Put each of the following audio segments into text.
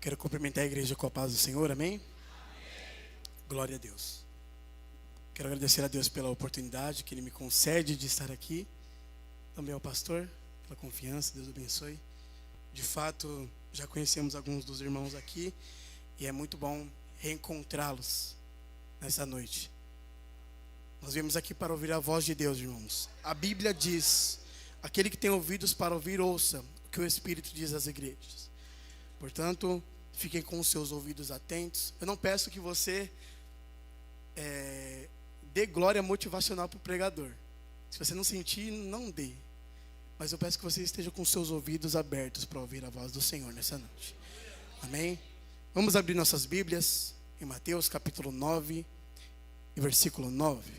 Quero cumprimentar a igreja com a paz do Senhor, amém? Glória a Deus. Quero agradecer a Deus pela oportunidade que Ele me concede de estar aqui. Também ao pastor, pela confiança, Deus abençoe. De fato, já conhecemos alguns dos irmãos aqui e é muito bom reencontrá-los nessa noite. Nós viemos aqui para ouvir a voz de Deus, irmãos. A Bíblia diz: aquele que tem ouvidos para ouvir, ouça o que o Espírito diz às igrejas. Portanto, fiquem com os seus ouvidos atentos. Eu não peço que você dê glória motivacional para o pregador. Se você não sentir, não dê. Mas eu peço que você esteja com os seus ouvidos abertos para ouvir a voz do Senhor nessa noite. Amém? Vamos abrir nossas Bíblias em Mateus capítulo 9 e versículo 9.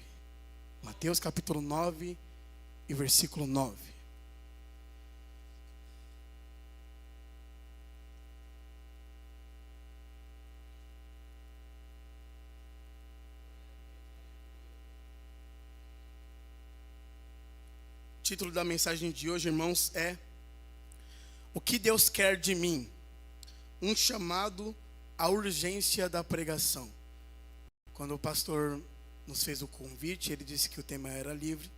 Mateus capítulo 9 e versículo 9. O título da mensagem de hoje, irmãos, é: o que Deus quer de mim? Um chamado à urgência da pregação. Quando o pastor nos fez o convite, ele disse que o tema era livre.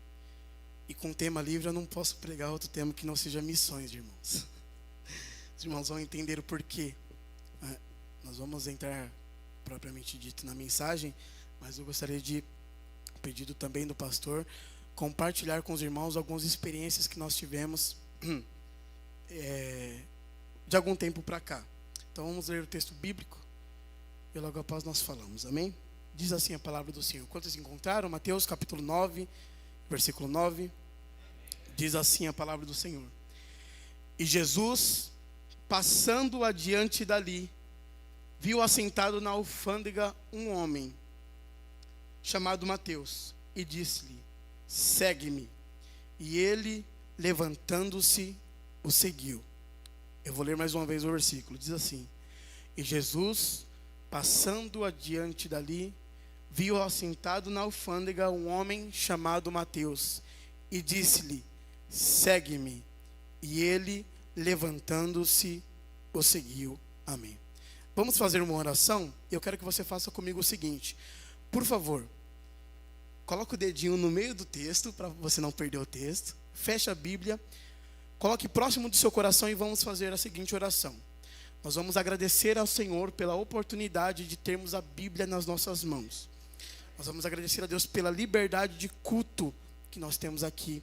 E com tema livre eu não posso pregar outro tema que não seja missões, irmãos. Os irmãos vão entender o porquê. Nós vamos entrar propriamente dito na mensagem, mas eu gostaria de, pedido também do pastor, compartilhar com os irmãos algumas experiências que nós tivemos de algum tempo para cá. Então vamos ler o texto bíblico e logo após nós falamos, amém? Diz assim a palavra do Senhor. Quantos encontraram? Mateus capítulo 9, versículo 9. Diz assim a palavra do Senhor: e Jesus, passando adiante dali, viu assentado na alfândega um homem chamado Mateus e disse-lhe: segue-me. E ele, levantando-se, o seguiu. Eu vou ler mais uma vez o versículo. Diz assim: e Jesus, passando adiante dali, viu assentado na alfândega um homem chamado Mateus e disse-lhe: segue-me. E ele, levantando-se, o seguiu. Amém. Vamos fazer uma oração? Eu quero que você faça comigo o seguinte. Por favor, coloque o dedinho no meio do texto, para você não perder o texto. Feche a Bíblia. Coloque próximo do seu coração e vamos fazer a seguinte oração. Nós vamos agradecer ao Senhor pela oportunidade de termos a Bíblia nas nossas mãos. Nós vamos agradecer a Deus pela liberdade de culto que nós temos aqui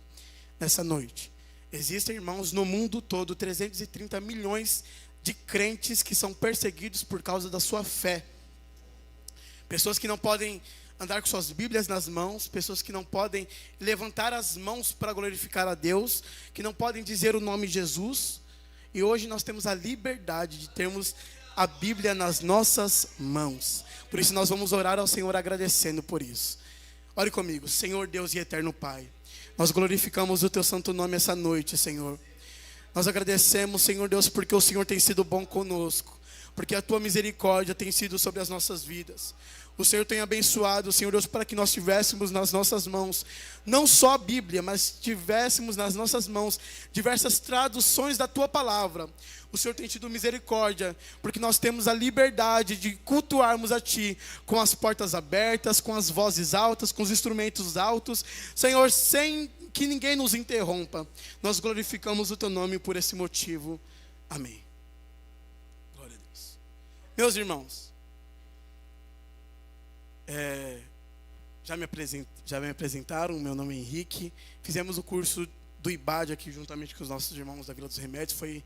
nessa noite. Existem, irmãos, no mundo todo 330 milhões de crentes que são perseguidos por causa da sua fé. Pessoas que não podem andar com suas Bíblias nas mãos, pessoas que não podem levantar as mãos para glorificar a Deus, que não podem dizer o nome Jesus. E hoje nós temos a liberdade de termos a Bíblia nas nossas mãos. Por isso nós vamos orar ao Senhor agradecendo por isso. Ore comigo. Senhor Deus e eterno Pai, nós glorificamos o Teu santo nome essa noite, Senhor. Nós agradecemos, Senhor Deus, porque o Senhor tem sido bom conosco, porque a Tua misericórdia tem sido sobre as nossas vidas. O Senhor tem abençoado, Senhor Deus, para que nós tivéssemos nas nossas mãos, não só a Bíblia, mas tivéssemos nas nossas mãos diversas traduções da Tua palavra. O Senhor tem tido misericórdia, porque nós temos a liberdade de cultuarmos a Ti, com as portas abertas, com as vozes altas, com os instrumentos altos, Senhor, sem que ninguém nos interrompa. Nós glorificamos o Teu nome por esse motivo. Amém. Glória a Deus. Meus irmãos, já me apresentaram, meu nome é Henrique. Fizemos o curso do IBAD aqui juntamente com os nossos irmãos da Vila dos Remédios. Foi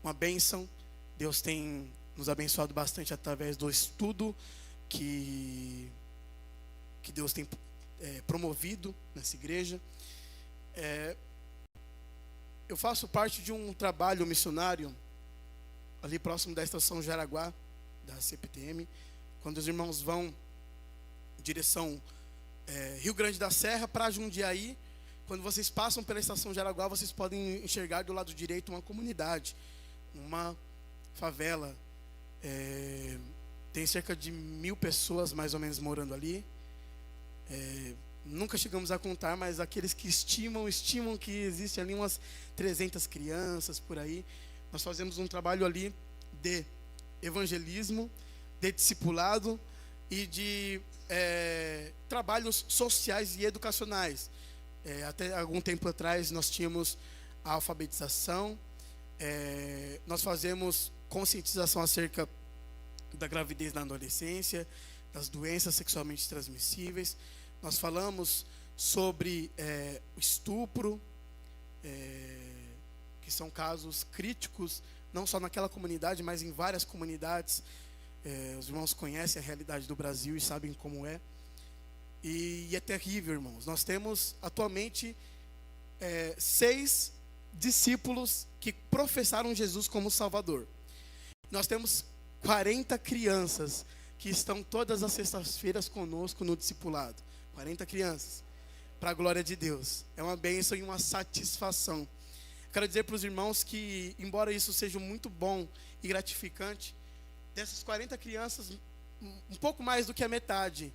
uma bênção. Deus tem nos abençoado bastante através do estudo que Deus tem promovido nessa igreja. Eu faço parte de um trabalho missionário ali próximo da estação Jaraguá, da CPTM. Quando os irmãos vão em direção Rio Grande da Serra para Jundiaí, quando vocês passam pela estação Jaraguá, vocês podem enxergar do lado direito uma comunidade, uma favela. Tem cerca de 1.000 pessoas mais ou menos morando ali. Nunca chegamos a contar, mas aqueles que estimam que existem ali umas 300 crianças por aí. Nós fazemos um trabalho ali de evangelismo, de discipulado e de trabalhos sociais e educacionais. Até algum tempo atrás nós tínhamos a alfabetização, nós fazemos conscientização acerca da gravidez na adolescência, das doenças sexualmente transmissíveis. Nós falamos sobre o estupro, que são casos críticos, não só naquela comunidade, mas em várias comunidades. Os irmãos conhecem a realidade do Brasil e sabem como é. E é terrível, irmãos. Nós temos atualmente 6 discípulos que professaram Jesus como Salvador. Nós temos 40 crianças que estão todas as sextas-feiras conosco no discipulado. 40 crianças, para a glória de Deus. É uma bênção e uma satisfação. Quero dizer para os irmãos que, embora isso seja muito bom e gratificante, dessas 40 crianças, um pouco mais do que a metade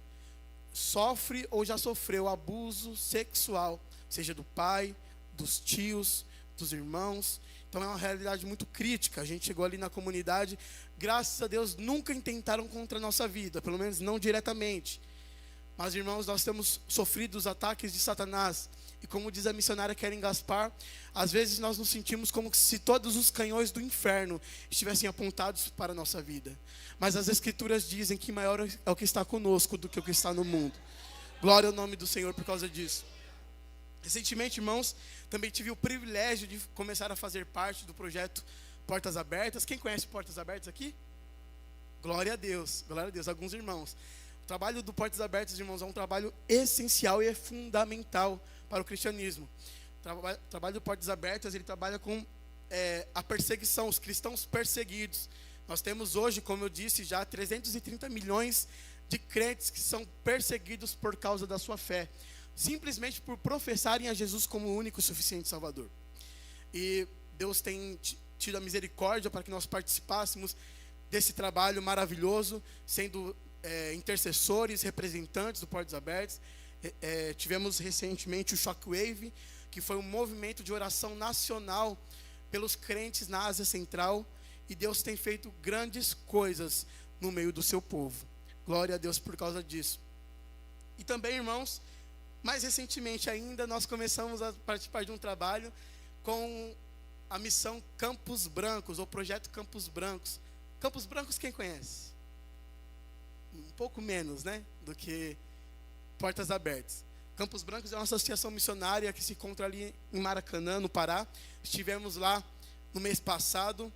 sofre ou já sofreu abuso sexual, seja do pai, dos tios, dos irmãos. Então é uma realidade muito crítica. A gente chegou ali na comunidade, graças a Deus nunca intentaram contra a nossa vida, pelo menos não diretamente. Mas, irmãos, nós temos sofrido os ataques de Satanás. E como diz a missionária Karen Gaspar, às vezes nós nos sentimos como se todos os canhões do inferno estivessem apontados para a nossa vida. Mas as Escrituras dizem que maior é o que está conosco do que o que está no mundo. Glória ao nome do Senhor por causa disso. Recentemente, irmãos, também tive o privilégio de começar a fazer parte do projeto Portas Abertas. Quem conhece Portas Abertas aqui? Glória a Deus, alguns irmãos. O trabalho do Portas Abertas, irmãos, é um trabalho essencial e é fundamental para o cristianismo. O trabalho do Portas Abertas, ele trabalha com a perseguição, os cristãos perseguidos. Nós temos hoje, como eu disse, já 330 milhões de crentes que são perseguidos por causa da sua fé, simplesmente por professarem a Jesus como o único e suficiente Salvador. E Deus tem tido a misericórdia para que nós participássemos desse trabalho maravilhoso, sendo intercessores, representantes do Portas Abertas. Tivemos recentemente o Shockwave, que foi um movimento de oração nacional pelos crentes na Ásia Central, e Deus tem feito grandes coisas no meio do seu povo. Glória a Deus por causa disso. E também, irmãos, mais recentemente ainda, nós começamos a participar de um trabalho com a missão Campos Brancos, ou Projeto Campos Brancos. Campos Brancos, quem conhece? Um pouco menos, né, do que Portas Abertas. Campos Brancos é uma associação missionária que se encontra ali em Maracanã, no Pará. Estivemos lá no mês passado.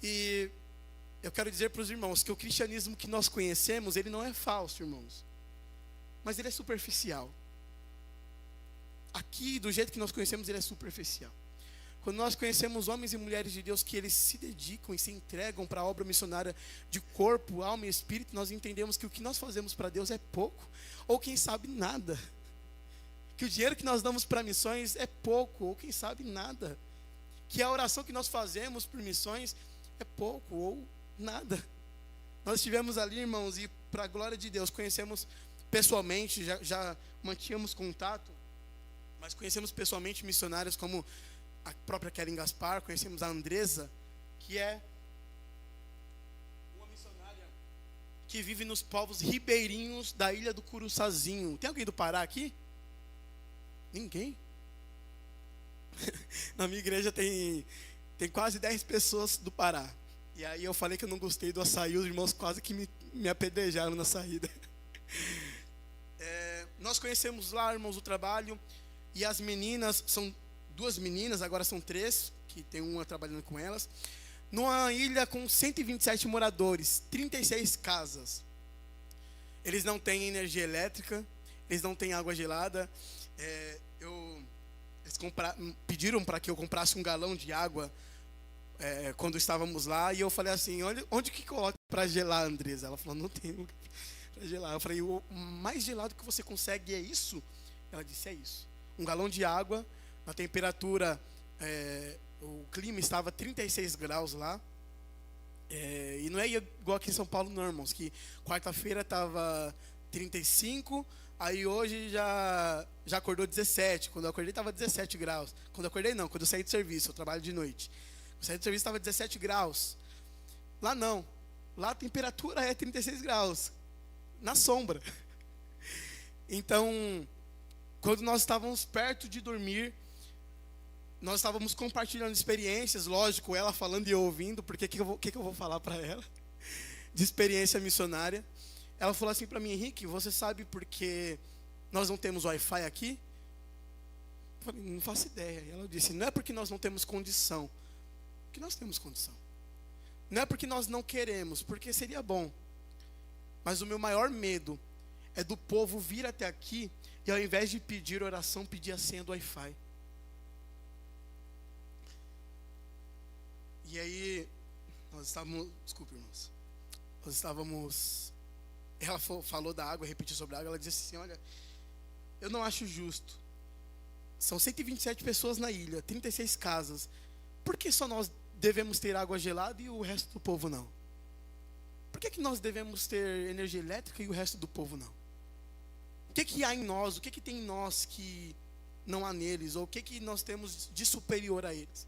E eu quero dizer para os irmãos que o cristianismo que nós conhecemos, ele não é falso, irmãos. Mas ele é superficial. Aqui, do jeito que nós conhecemos, ele é superficial. Quando nós conhecemos homens e mulheres de Deus que eles se dedicam e se entregam para a obra missionária de corpo, alma e espírito, nós entendemos que o que nós fazemos para Deus é pouco, ou quem sabe nada. Que o dinheiro que nós damos para missões é pouco, ou quem sabe nada. Que a oração que nós fazemos por missões é pouco ou nada. Nós estivemos ali, irmãos, e para a glória de Deus, conhecemos pessoalmente, já mantínhamos contato, mas conhecemos pessoalmente missionários como a própria Karen Gaspar, conhecemos a Andresa, que é uma missionária que vive nos povos ribeirinhos da ilha do Curuçazinho. Tem alguém do Pará aqui? Ninguém? Na minha igreja tem quase 10 pessoas do Pará. E aí eu falei que eu não gostei do açaí, os irmãos quase que me apedrejaram na saída. Nós conhecemos lá, irmãos, o trabalho. E as meninas, são 2 meninas, agora são 3, que tem uma trabalhando com elas. Numa ilha com 127 moradores, 36 casas. Eles não têm energia elétrica, eles não têm água gelada. Eles pediram para que eu comprasse um galão de água quando estávamos lá. E eu falei assim, onde que coloca para gelar, Andresa? Ela falou, não tem lugar para gelar. Eu falei, o mais gelado que você consegue é isso? Ela disse, é isso. Um galão de água, na temperatura, o clima estava 36 graus lá. E não é igual aqui em São Paulo, não, irmãos, que quarta-feira estava 35, aí hoje já acordou 17. Quando eu acordei estava 17 graus. Quando eu acordei não, quando eu saí do serviço, eu trabalho de noite. Quando eu saí do serviço estava 17 graus. Lá não, Lá a temperatura é 36 graus, na sombra. Então, quando nós estávamos perto de dormir, nós estávamos compartilhando experiências, lógico, ela falando e eu ouvindo, porque que eu vou falar para ela? De experiência missionária. Ela falou assim para mim: Henrique, você sabe por que nós não temos Wi-Fi aqui? Eu falei: não faço ideia. E ela disse: não é porque nós não temos condição, porque nós temos condição. Não é porque nós não queremos, porque seria bom. Mas o meu maior medo é do povo vir até aqui e ao invés de pedir oração, pedir a senha do Wi-Fi. E aí, nós estávamos, desculpe, irmãos, nós estávamos, ela falou da água, repetiu sobre a água, ela disse assim: olha, eu não acho justo, são 127 pessoas na ilha, 36 casas, por que só nós devemos ter água gelada e o resto do povo não? Por que nós devemos ter energia elétrica e o resto do povo não? O que há em nós, o que tem em nós que não há neles, ou o que nós temos de superior a eles?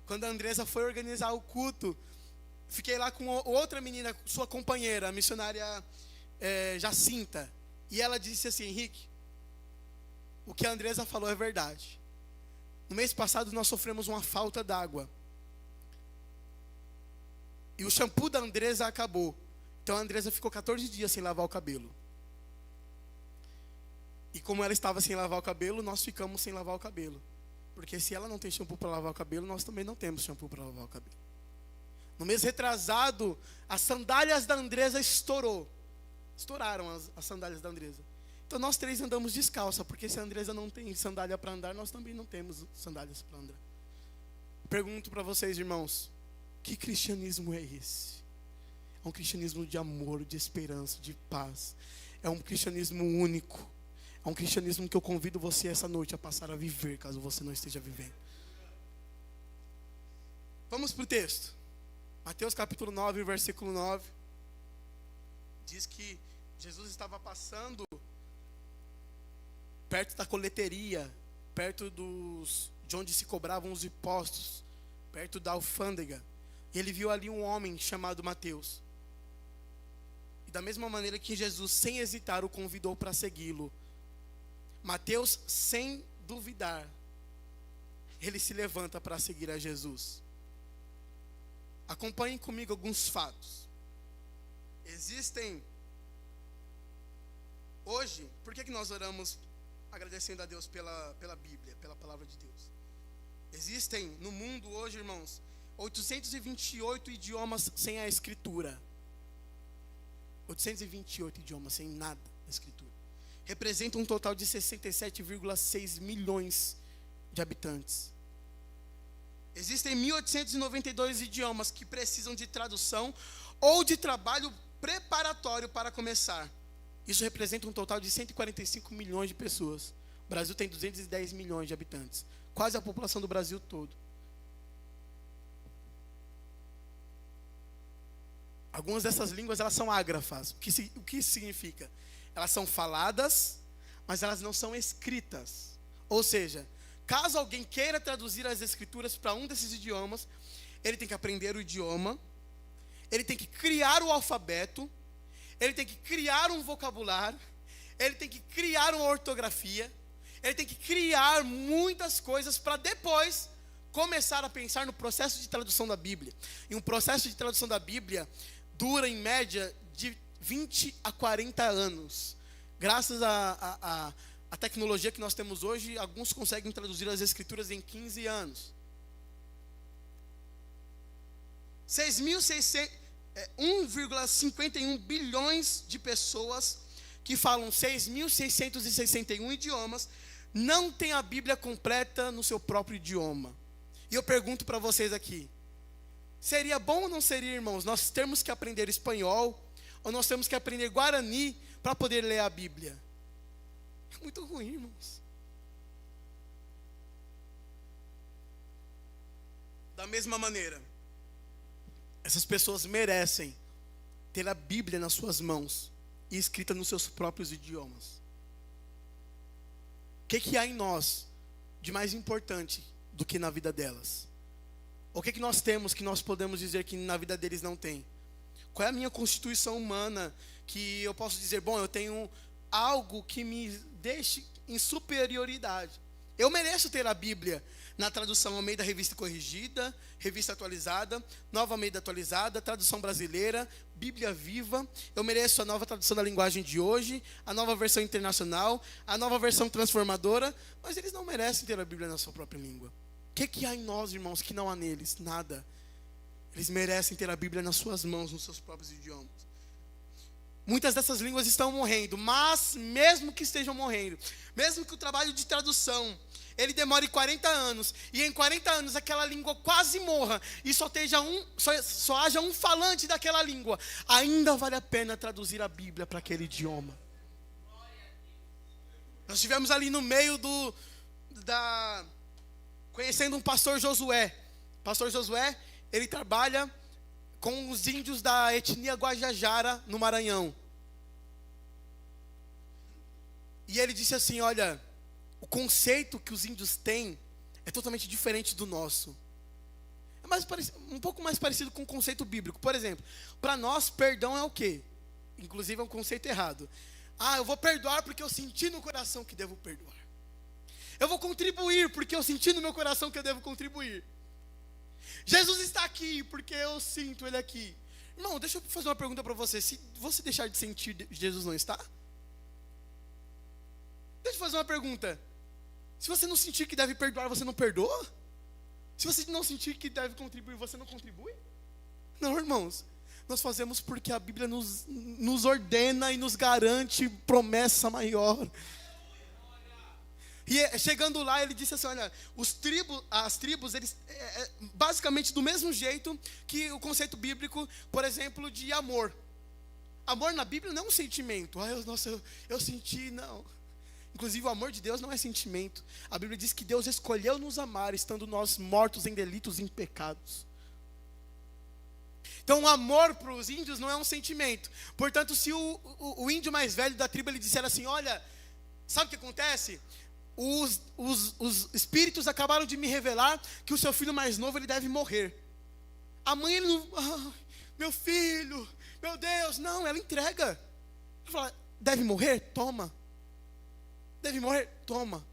Quando a Andresa foi organizar o culto, fiquei lá com outra menina, sua companheira, a missionária Jacinta. E ela disse assim: Henrique, o que a Andresa falou é verdade. No mês passado nós sofremos uma falta d'água. E o shampoo da Andresa acabou. Então a Andresa ficou 14 dias sem lavar o cabelo. E como ela estava sem lavar o cabelo, nós ficamos sem lavar o cabelo. Porque se ela não tem shampoo para lavar o cabelo, nós também não temos shampoo para lavar o cabelo. No mês retrasado, as sandálias da Andresa estouraram as sandálias da Andresa. Então nós três andamos descalça, porque se a Andresa não tem sandália para andar, nós também não temos sandálias para andar. Pergunto para vocês, irmãos, que cristianismo é esse? É um cristianismo de amor, de esperança, de paz. É um cristianismo único. É um cristianismo que eu convido você essa noite a passar a viver, caso você não esteja vivendo. Vamos para o texto. Mateus capítulo 9, versículo 9. Diz que Jesus estava passando perto da coleteria, perto de onde se cobravam os impostos, perto da alfândega. E ele viu ali um homem chamado Mateus. E da mesma maneira que Jesus, sem hesitar, o convidou para segui-lo, Mateus, sem duvidar, ele se levanta para seguir a Jesus. Acompanhem comigo alguns fatos. Existem, hoje, por que nós oramos agradecendo a Deus pela Bíblia, pela palavra de Deus? Existem no mundo hoje, irmãos, 828 idiomas sem a escritura. 828 idiomas sem nada da escritura. Representa um total de 67,6 milhões de habitantes. Existem 1.892 idiomas que precisam de tradução ou de trabalho preparatório para começar. Isso representa um total de 145 milhões de pessoas. O Brasil tem 210 milhões de habitantes, quase a população do Brasil todo. Algumas dessas línguas, elas são ágrafas. O que isso significa? Elas são faladas, mas elas não são escritas. Ou seja, caso alguém queira traduzir as escrituras para um desses idiomas, ele tem que aprender o idioma, ele tem que criar o alfabeto, ele tem que criar um vocabulário, ele tem que criar uma ortografia, ele tem que criar muitas coisas para depois começar a pensar no processo de tradução da Bíblia. E um processo de tradução da Bíblia dura em média de 20 a 40 anos. Graças à tecnologia que nós temos hoje, alguns conseguem traduzir as escrituras em 15 anos. 1,51 bilhões de pessoas que falam 6.661 idiomas não têm a Bíblia completa no seu próprio idioma. E eu pergunto para vocês aqui, seria bom ou não seria, irmãos, nós termos que aprender espanhol, ou nós temos que aprender Guarani para poder ler a Bíblia? É muito ruim, irmãos. Da mesma maneira, essas pessoas merecem ter a Bíblia nas suas mãos e escrita nos seus próprios idiomas. O que há em nós de mais importante do que na vida delas? O que nós temos que nós podemos dizer que na vida deles não tem? Qual é a minha constituição humana que eu posso dizer, bom, eu tenho algo que me deixe em superioridade. Eu mereço ter a Bíblia na tradução Almeida Revista Corrigida, Revista Atualizada, Nova Almeida Atualizada, tradução brasileira, Bíblia Viva. Eu mereço a nova tradução da linguagem de hoje, a nova versão internacional, a nova versão transformadora, mas eles não merecem ter a Bíblia na sua própria língua. O que há em nós, irmãos, que não há neles? Nada. Eles merecem ter a Bíblia nas suas mãos, nos seus próprios idiomas. Muitas dessas línguas estão morrendo, mas mesmo que estejam morrendo, mesmo que o trabalho de tradução ele demore 40 anos, e em 40 anos aquela língua quase morra, e só haja um falante daquela língua, ainda vale a pena traduzir a Bíblia para aquele idioma. Nós estivemos ali no meio conhecendo um pastor Josué. Pastor Josué, ele trabalha com os índios da etnia Guajajara, no Maranhão. E ele disse assim, olha, o conceito que os índios têm é totalmente diferente do nosso. É um pouco mais parecido com o conceito bíblico. Por exemplo, para nós, perdão é o quê? Inclusive é um conceito errado. Eu vou perdoar porque eu senti no coração que devo perdoar. Eu vou contribuir porque eu senti no meu coração que eu devo contribuir. Jesus está aqui porque eu sinto Ele aqui. Irmão, deixa eu fazer uma pergunta para você. Se você deixar de sentir, Jesus não está? Deixa eu fazer uma pergunta. Se você não sentir que deve perdoar, você não perdoa? Se você não sentir que deve contribuir, você não contribui? Não, irmãos. Nós fazemos porque a Bíblia nos ordena e nos garante promessa maior. E chegando lá, ele disse assim, olha, as tribos, eles, basicamente do mesmo jeito que o conceito bíblico, por exemplo, de amor. Amor na Bíblia não é um sentimento. Eu senti, não. Inclusive o amor de Deus não é sentimento. A Bíblia diz que Deus escolheu nos amar, estando nós mortos em delitos e em pecados. Então o amor para os índios não é um sentimento. Portanto, se o índio mais velho da tribo ele disser assim, olha, sabe o que acontece? Os espíritos acabaram de me revelar que o seu filho mais novo ele deve morrer. A mãe, ele não, meu filho, meu Deus, não, ela entrega. Ela fala, deve morrer? Toma. Deve morrer? Toma.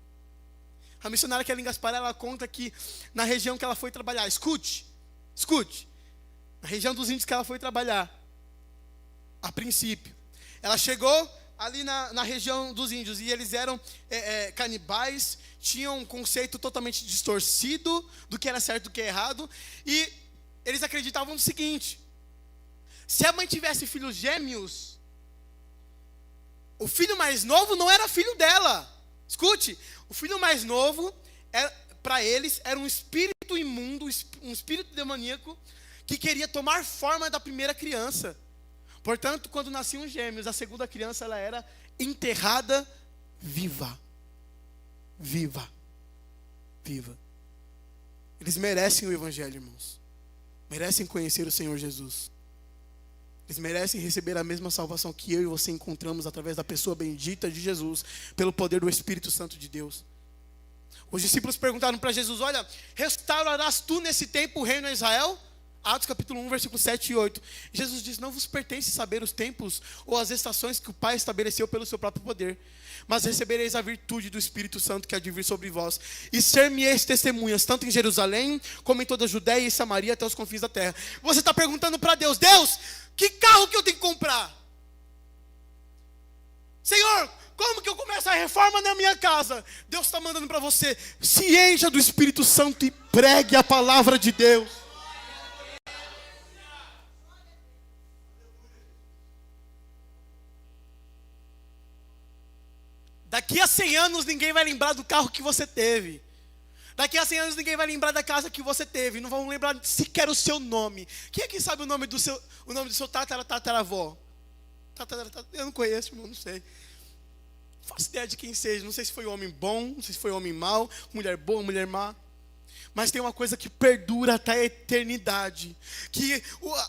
A missionária Kellen Gaspar, ela conta que na região que ela foi trabalhar, escute, na região dos índios que ela foi trabalhar, a princípio, ela chegou ali na região dos índios, e eles eram canibais, tinham um conceito totalmente distorcido do que era certo e do que é errado, e eles acreditavam no seguinte, se a mãe tivesse filhos gêmeos, o filho mais novo não era filho dela. Escute, o filho mais novo, para eles, era um espírito imundo, um espírito demoníaco, que queria tomar forma da primeira criança. Portanto, quando nasciam gêmeos, a segunda criança ela era enterrada viva. Viva. Viva. Eles merecem o Evangelho, irmãos. Merecem conhecer o Senhor Jesus. Eles merecem receber a mesma salvação que eu e você encontramos através da pessoa bendita de Jesus, pelo poder do Espírito Santo de Deus. Os discípulos perguntaram para Jesus, olha, restaurarás tu nesse tempo o reino a Israel? Atos capítulo 1, versículos 7 e 8. Jesus diz, não vos pertence saber os tempos ou as estações que o Pai estabeleceu pelo seu próprio poder, mas recebereis a virtude do Espírito Santo que há de vir sobre vós, e ser-me-eis testemunhas, tanto em Jerusalém, como em toda a Judéia e Samaria, até os confins da terra. Você está perguntando para Deus, Deus, que carro que eu tenho que comprar? Senhor, como que eu começo a reforma na minha casa? Deus está mandando para você, se encha do Espírito Santo e pregue a palavra de Deus. Daqui a 100 anos ninguém vai lembrar do carro que você teve. Daqui a 100 anos ninguém vai lembrar da casa que você teve. Não vão lembrar sequer o seu nome. Quem é que sabe o nome do seu tataravó? Eu não conheço, irmão, não sei. Não faço ideia de quem seja. Não sei se foi homem bom, não sei se foi homem mau, mulher boa, mulher má. Mas tem uma coisa que perdura até a eternidade, que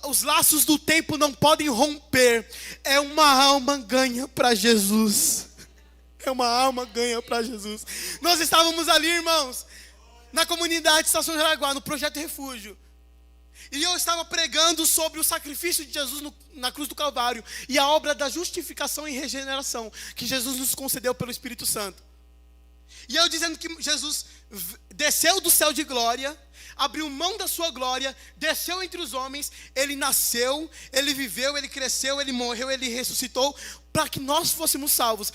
os laços do tempo não podem romper. É uma alma ganha para Jesus. É uma alma ganha para Jesus. Nós estávamos ali, irmãos, na comunidade Estação Jaraguá, no Projeto Refúgio. E eu estava pregando sobre o sacrifício de Jesus na cruz do Calvário e a obra da justificação e regeneração que Jesus nos concedeu pelo Espírito Santo. E eu dizendo que Jesus desceu do céu de glória, abriu mão da sua glória, desceu entre os homens, ele nasceu, ele viveu, ele cresceu, ele morreu, ele ressuscitou, para que nós fôssemos salvos.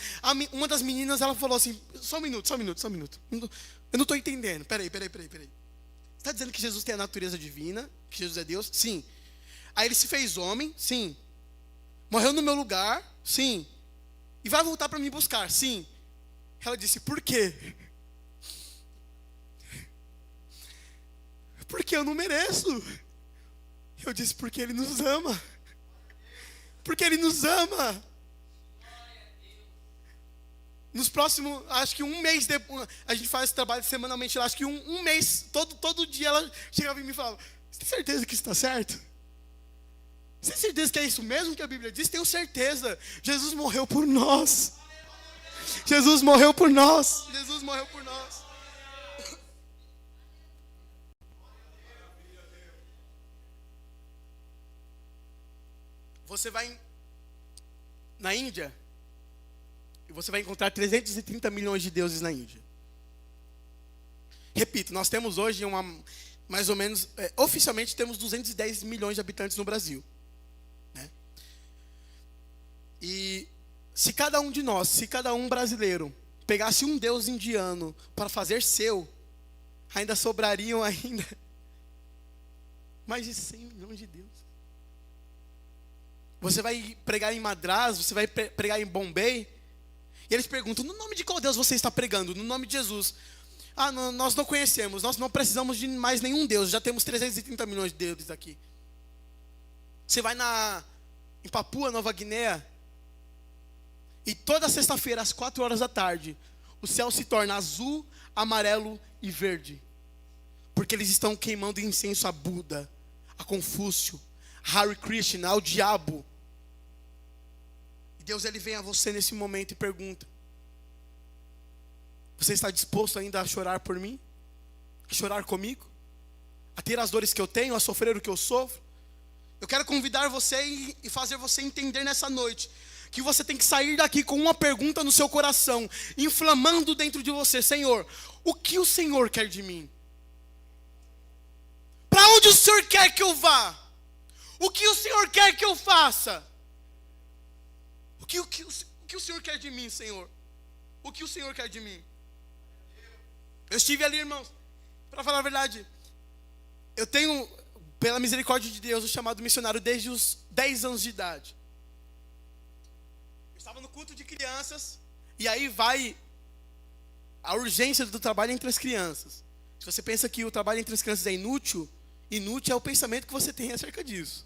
Uma das meninas, ela falou assim, só um minuto. Eu não estou entendendo, peraí. Você está dizendo que Jesus tem a natureza divina, que Jesus é Deus? Sim. Aí ele se fez homem? Sim. Morreu no meu lugar? Sim. E vai voltar para me buscar? Sim. Ela disse, por quê? Porque eu não mereço. Eu disse, porque Ele nos ama. Porque Ele nos ama. Nos próximos, acho que um mês depois, a gente faz esse trabalho semanalmente lá, acho que um mês, todo dia ela chegava em mim e falava, você tem certeza que isso está certo? Você tem certeza que é isso mesmo que a Bíblia diz? Tenho certeza. Jesus morreu por nós. Jesus morreu por nós. Jesus morreu por nós. Você vai na Índia e você vai encontrar 330 milhões de deuses na Índia. Repito, nós temos hoje mais ou menos, oficialmente temos 210 milhões de habitantes no Brasil, né? E se cada um de nós, se cada um brasileiro pegasse um deus indiano para fazer seu, ainda sobrariam mais de 100 milhões de deuses. Você vai pregar em Madras, você vai pregar em Bombay, e eles perguntam, no nome de qual Deus você está pregando? No nome de Jesus. Nós não conhecemos, nós não precisamos de mais nenhum Deus, já temos 330 milhões de deuses aqui. Você vai em Papua Nova Guiné, e toda sexta-feira, às 4 horas da tarde, o céu se torna azul, amarelo e verde. Porque eles estão queimando incenso a Buda, a Confúcio, a Hare Krishna, ao diabo. E Deus, ele vem a você nesse momento e pergunta, você está disposto ainda a chorar por mim? A chorar comigo? A ter as dores que eu tenho, a sofrer o que eu sofro? Eu quero convidar você e fazer você entender nessa noite que você tem que sair daqui com uma pergunta no seu coração, inflamando dentro de você, Senhor, o que o Senhor quer de mim? Para onde o Senhor quer que eu vá? O que o Senhor quer que eu faça? O que o Senhor quer de mim, Senhor? O que o Senhor quer de mim? Eu estive ali, irmãos, para falar a verdade, eu tenho, pela misericórdia de Deus, o chamado missionário desde os 10 anos de idade. Eu estava no culto de crianças, e aí vai a urgência do trabalho entre as crianças. Se você pensa que o trabalho entre as crianças é inútil é o pensamento que você tem acerca disso.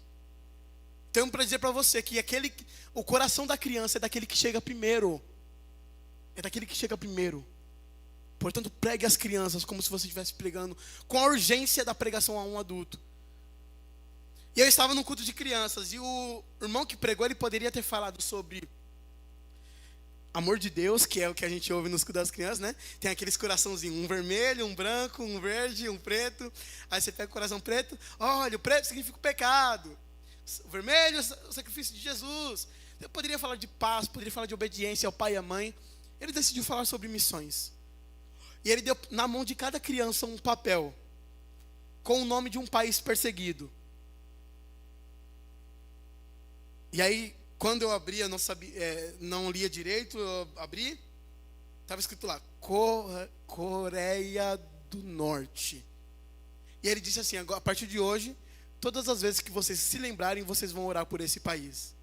Tenho para dizer para você que o coração da criança é daquele que chega primeiro. É daquele que chega primeiro. Portanto, pregue as crianças como se você estivesse pregando, com a urgência da pregação a um adulto. E eu estava no culto de crianças, e o irmão que pregou, ele poderia ter falado sobre amor de Deus, que é o que a gente ouve nos cultos das crianças, né? Tem aqueles coraçãozinhos, um vermelho, um branco, um verde, um preto. Aí você pega o coração preto, olha, o preto significa o pecado. O vermelho, o sacrifício de Jesus. Eu poderia falar de paz, poderia falar de obediência ao pai e à mãe. Ele decidiu falar sobre missões. E ele deu na mão de cada criança um papel com o nome de um país perseguido. E aí, quando eu abri, eu não sabia, não lia direito, eu abri, estava escrito lá, Coreia do Norte. E ele disse assim, a partir de hoje, todas as vezes que vocês se lembrarem, vocês vão orar por esse país.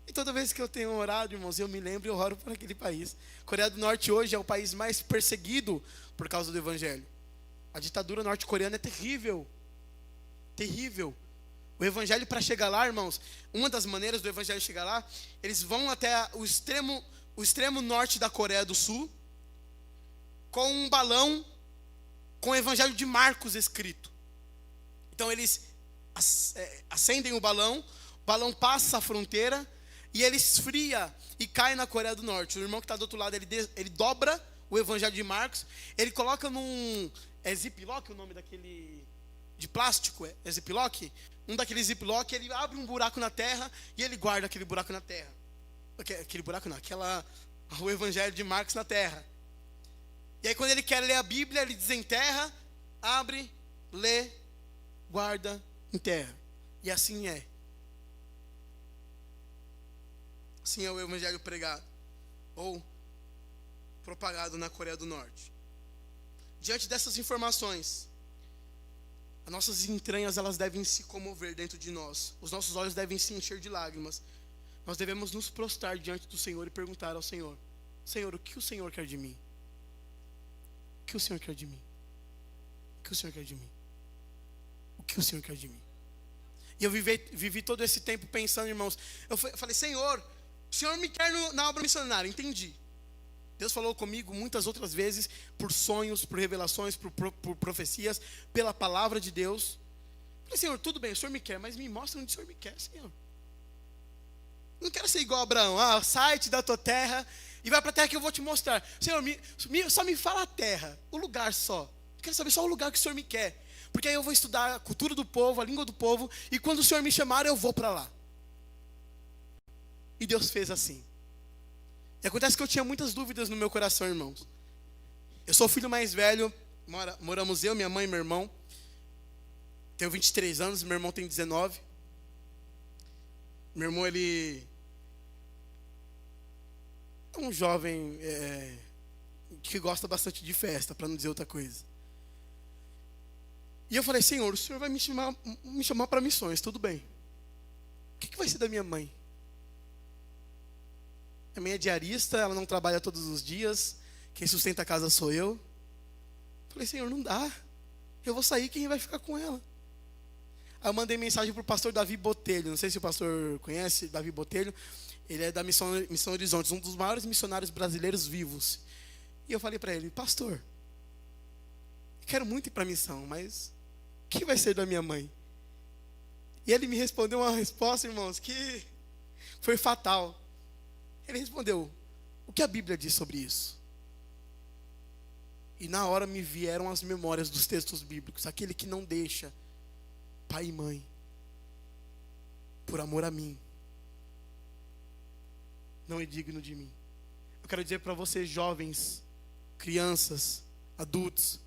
E toda vez que eu tenho orado, irmãos, eu me lembro e eu oro por aquele país. Coreia do Norte hoje é o país mais perseguido por causa do Evangelho. A ditadura norte-coreana é terrível. Terrível. O Evangelho, para chegar lá, irmãos, uma das maneiras do Evangelho chegar lá, eles vão até o extremo norte da Coreia do Sul, com um balão com o Evangelho de Marcos escrito. Então eles acendem o balão passa a fronteira, e ele esfria e cai na Coreia do Norte. O irmão que está do outro lado, ele dobra o Evangelho de Marcos, ele coloca num... Ziploc o nome daquele de plástico, é ziplock, um daqueles ziplock, ele abre um buraco na terra e ele guarda aquele buraco na terra. Aquele buraco não, o evangelho de Marcos na terra. E aí quando ele quer ler a Bíblia, ele desenterra, abre, lê, guarda, enterra. E assim é. Assim é o evangelho pregado ou propagado na Coreia do Norte. Diante dessas informações, as nossas entranhas, elas devem se comover dentro de nós. Os nossos olhos devem se encher de lágrimas. Nós devemos nos prostrar diante do Senhor e perguntar ao Senhor: Senhor, o que o Senhor quer de mim? O que o Senhor quer de mim? O que o Senhor quer de mim? O que o Senhor quer de mim? E eu vivi todo esse tempo pensando, irmãos. Eu falei: Senhor, o Senhor me quer na obra missionária. Entendi. Deus falou comigo muitas outras vezes, por sonhos, por revelações, por profecias, pela palavra de Deus. Eu falei: Senhor, tudo bem, o Senhor me quer, mas me mostra onde o Senhor me quer, Senhor. Eu não quero ser igual a Abraão. Sai-te da tua terra e vai para a terra que eu vou te mostrar. Senhor, só me fala a terra, o lugar só. Eu quero saber só o lugar que o Senhor me quer. Porque aí eu vou estudar a cultura do povo, a língua do povo, e quando o Senhor me chamar, eu vou para lá. E Deus fez assim. E acontece que eu tinha muitas dúvidas no meu coração, irmãos. Eu sou o filho mais velho, moramos eu, minha mãe e meu irmão. Tenho 23 anos, meu irmão tem 19. Meu irmão, ele é um jovem que gosta bastante de festa, para não dizer outra coisa. E eu falei: Senhor, o Senhor vai me chamar para missões, tudo bem. O que vai ser da minha mãe? A minha é diarista, ela não trabalha todos os dias. Quem sustenta a casa sou eu. Falei: Senhor, não dá. Eu vou sair, quem vai ficar com ela? Aí eu mandei mensagem para o pastor Davi Botelho. Não sei se o pastor conhece Davi Botelho. Ele é da Missão Horizontes, um dos maiores missionários brasileiros vivos. E eu falei para ele: pastor, eu quero muito ir para a missão, mas o que vai ser da minha mãe? E ele me respondeu uma resposta, irmãos, que foi fatal. Ele respondeu: o que a Bíblia diz sobre isso? E na hora me vieram as memórias dos textos bíblicos. Aquele que não deixa pai e mãe por amor a mim não é digno de mim. Eu quero dizer para vocês, jovens, crianças, adultos,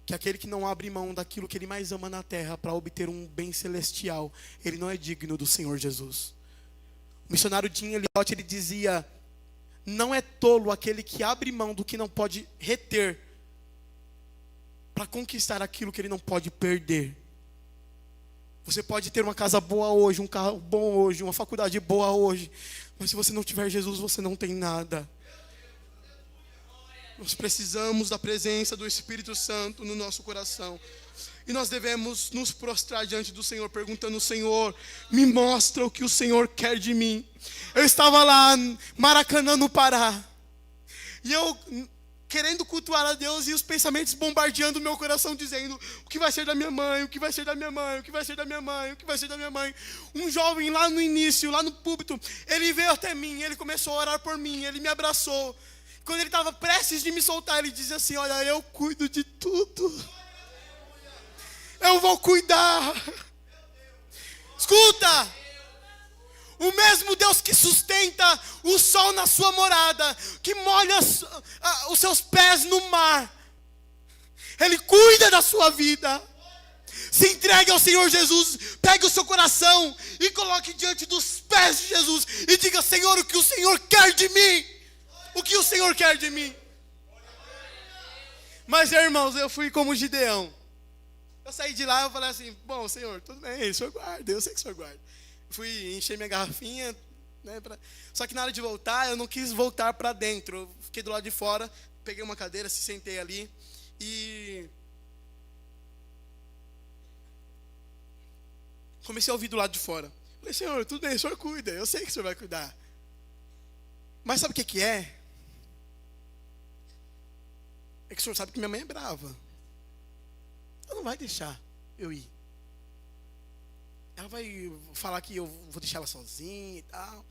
que aquele que não abre mão daquilo que ele mais ama na terra para obter um bem celestial, ele não é digno do Senhor Jesus. O missionário Jim Elliot, ele dizia: não é tolo aquele que abre mão do que não pode reter para conquistar aquilo que ele não pode perder. Você pode ter uma casa boa hoje, um carro bom hoje, uma faculdade boa hoje, mas se você não tiver Jesus, você não tem nada. Nós precisamos da presença do Espírito Santo no nosso coração. E nós devemos nos prostrar diante do Senhor, perguntando: Senhor, me mostra o que o Senhor quer de mim. Eu estava lá, Maracanã, no Pará, e eu querendo cultuar a Deus, e os pensamentos bombardeando o meu coração, dizendo: o que vai ser da minha mãe, o que vai ser da minha mãe, o que vai ser da minha mãe, o que vai ser da minha mãe. Um jovem lá no início, lá no púlpito, ele veio até mim, ele começou a orar por mim, ele me abraçou. Quando ele estava prestes de me soltar, ele dizia assim: olha, eu cuido de tudo. Eu vou cuidar. Escuta. O mesmo Deus que sustenta o sol na sua morada, que molha os seus pés no mar, Ele cuida da sua vida. Se entregue ao Senhor Jesus. Pegue o seu coração e coloque diante dos pés de Jesus e diga: Senhor, o que o Senhor quer de mim? O que o Senhor quer de mim? Mas, irmãos, eu fui como Gideão. Eu saí de lá e falei assim: bom, Senhor, tudo bem, o Senhor guarda, eu sei que o Senhor guarda. Fui encher minha garrafinha, né, só que na hora de voltar, eu não quis voltar para dentro. Eu fiquei do lado de fora, peguei uma cadeira, se sentei ali e comecei a ouvir do lado de fora. Falei: Senhor, tudo bem, o Senhor cuida, eu sei que o Senhor vai cuidar. Mas sabe o que é? É que o Senhor sabe que minha mãe é brava. Ela não vai deixar eu ir. Ela vai falar que eu vou deixar ela sozinha e tal.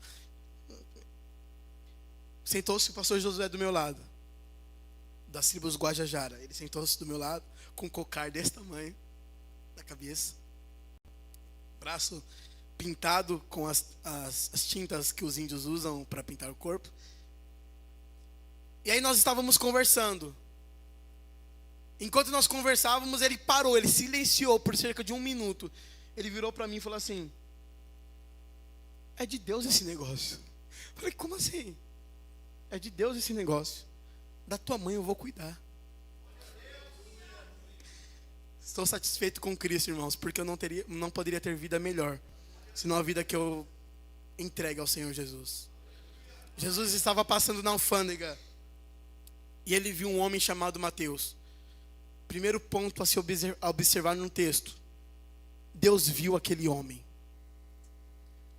Sentou-se o pastor Josué do meu lado, das tribos Guajajara. Ele sentou-se do meu lado, com um cocar desse tamanho. da cabeça, braço pintado com as tintas que os índios usam para pintar o corpo. E aí nós estávamos conversando. Enquanto nós conversávamos, ele parou, ele silenciou por cerca de 1 minuto. Ele virou para mim e falou assim: é de Deus esse negócio. Eu falei: como assim? É de Deus esse negócio. Da tua mãe eu vou cuidar. Estou satisfeito com Cristo, irmãos, porque eu não poderia ter vida melhor, senão a vida que eu entregue ao Senhor Jesus. Jesus estava passando na alfândega e ele viu um homem chamado Mateus. Primeiro ponto a se observar no texto: Deus viu aquele homem.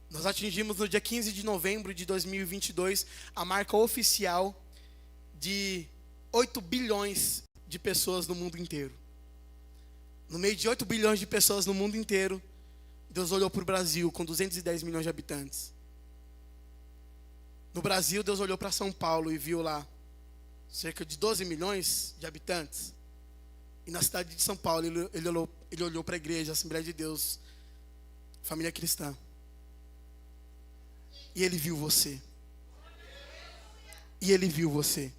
Nós atingimos no dia 15 de novembro de 2022 a marca oficial de 8 bilhões de pessoas no mundo inteiro. No meio de 8 bilhões de pessoas no mundo inteiro, Deus olhou para o Brasil com 210 milhões de habitantes. No Brasil, Deus olhou para São Paulo e viu lá cerca de 12 milhões de habitantes. E na cidade de São Paulo, ele olhou para a igreja, a Assembleia de Deus, família cristã. E ele viu você. E ele viu você.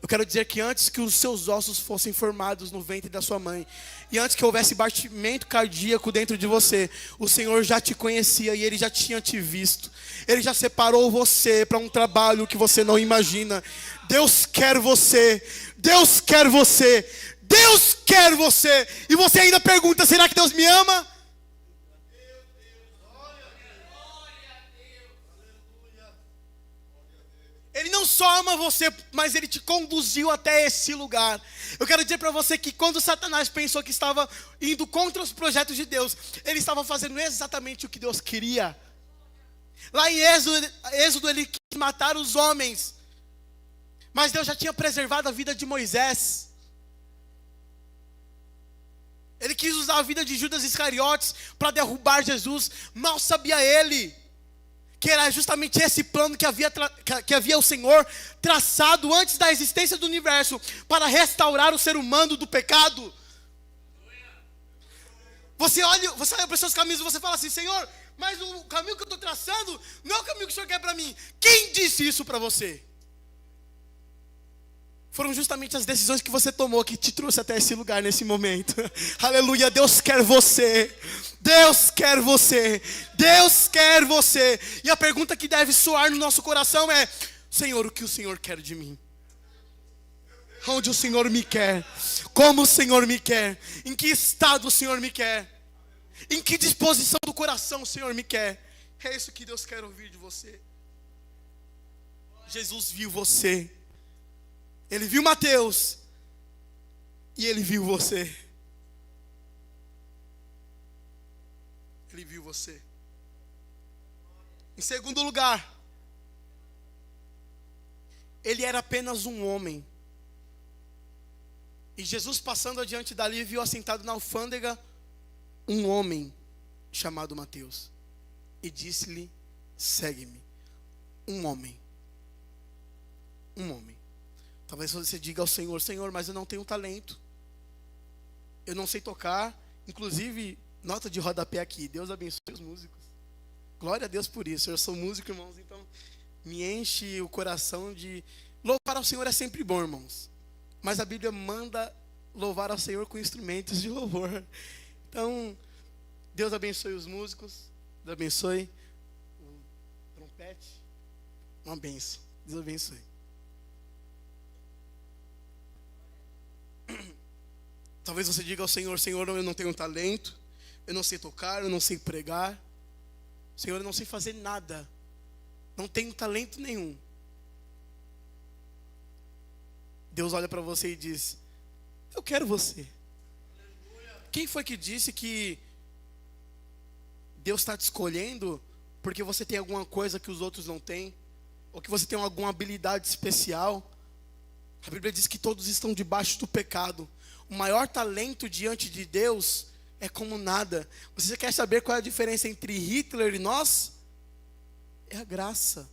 Eu quero dizer que antes que os seus ossos fossem formados no ventre da sua mãe, e antes que houvesse batimento cardíaco dentro de você, o Senhor já te conhecia e Ele já tinha te visto. Ele já separou você para um trabalho que você não imagina. Deus quer você. Deus quer você. Deus quer você. E você ainda pergunta: será que Deus me ama? Ele não só ama você, mas Ele te conduziu até esse lugar. Eu quero dizer para você que quando Satanás pensou que estava indo contra os projetos de Deus, ele estava fazendo exatamente o que Deus queria. Lá em Êxodo ele quis matar os homens, mas Deus já tinha preservado a vida de Moisés. Ele quis usar a vida de Judas Iscariotes para derrubar Jesus. Mal sabia ele que era justamente esse plano que havia o Senhor traçado antes da existência do universo, para restaurar o ser humano do pecado. Você olha para os seus caminhos e você fala assim: Senhor, mas o caminho que eu estou traçando não é o caminho que o Senhor quer para mim. Quem disse isso para você? Foram justamente as decisões que você tomou que te trouxe até esse lugar nesse momento. Aleluia, Deus quer você. Deus quer você. Deus quer você. E a pergunta que deve soar no nosso coração é: Senhor, o que o Senhor quer de mim? Onde o Senhor me quer? Como o Senhor me quer? Em que estado o Senhor me quer? Em que disposição do coração o Senhor me quer? É isso que Deus quer ouvir de você. Jesus viu você. Ele viu Mateus e ele viu você. Ele viu você. Em segundo lugar, ele era apenas um homem. E Jesus, passando adiante dali, viu assentado na alfândega um homem chamado Mateus. E disse-lhe: segue-me. Um homem. Um homem. Talvez você diga ao Senhor: Senhor, mas eu não tenho talento. Eu não sei tocar. Inclusive, nota de rodapé aqui: Deus abençoe os músicos. Glória a Deus por isso. Eu sou músico, irmãos, então me enche o coração de... Louvar ao Senhor é sempre bom, irmãos. Mas a Bíblia manda louvar ao Senhor com instrumentos de louvor. Então, Deus abençoe os músicos. Deus abençoe o trompete. Uma bênção. Deus abençoe. Talvez você diga ao Senhor: Senhor, eu não tenho talento, eu não sei tocar, eu não sei pregar. Senhor, eu não sei fazer nada, não tenho talento nenhum. Deus olha para você e diz: eu quero você. Quem foi que disse que Deus está te escolhendo porque você tem alguma coisa que os outros não têm? Ou que você tem alguma habilidade especial? A Bíblia diz que todos estão debaixo do pecado. O maior talento diante de Deus é como nada. Você quer saber qual é a diferença entre Hitler e nós? É a graça,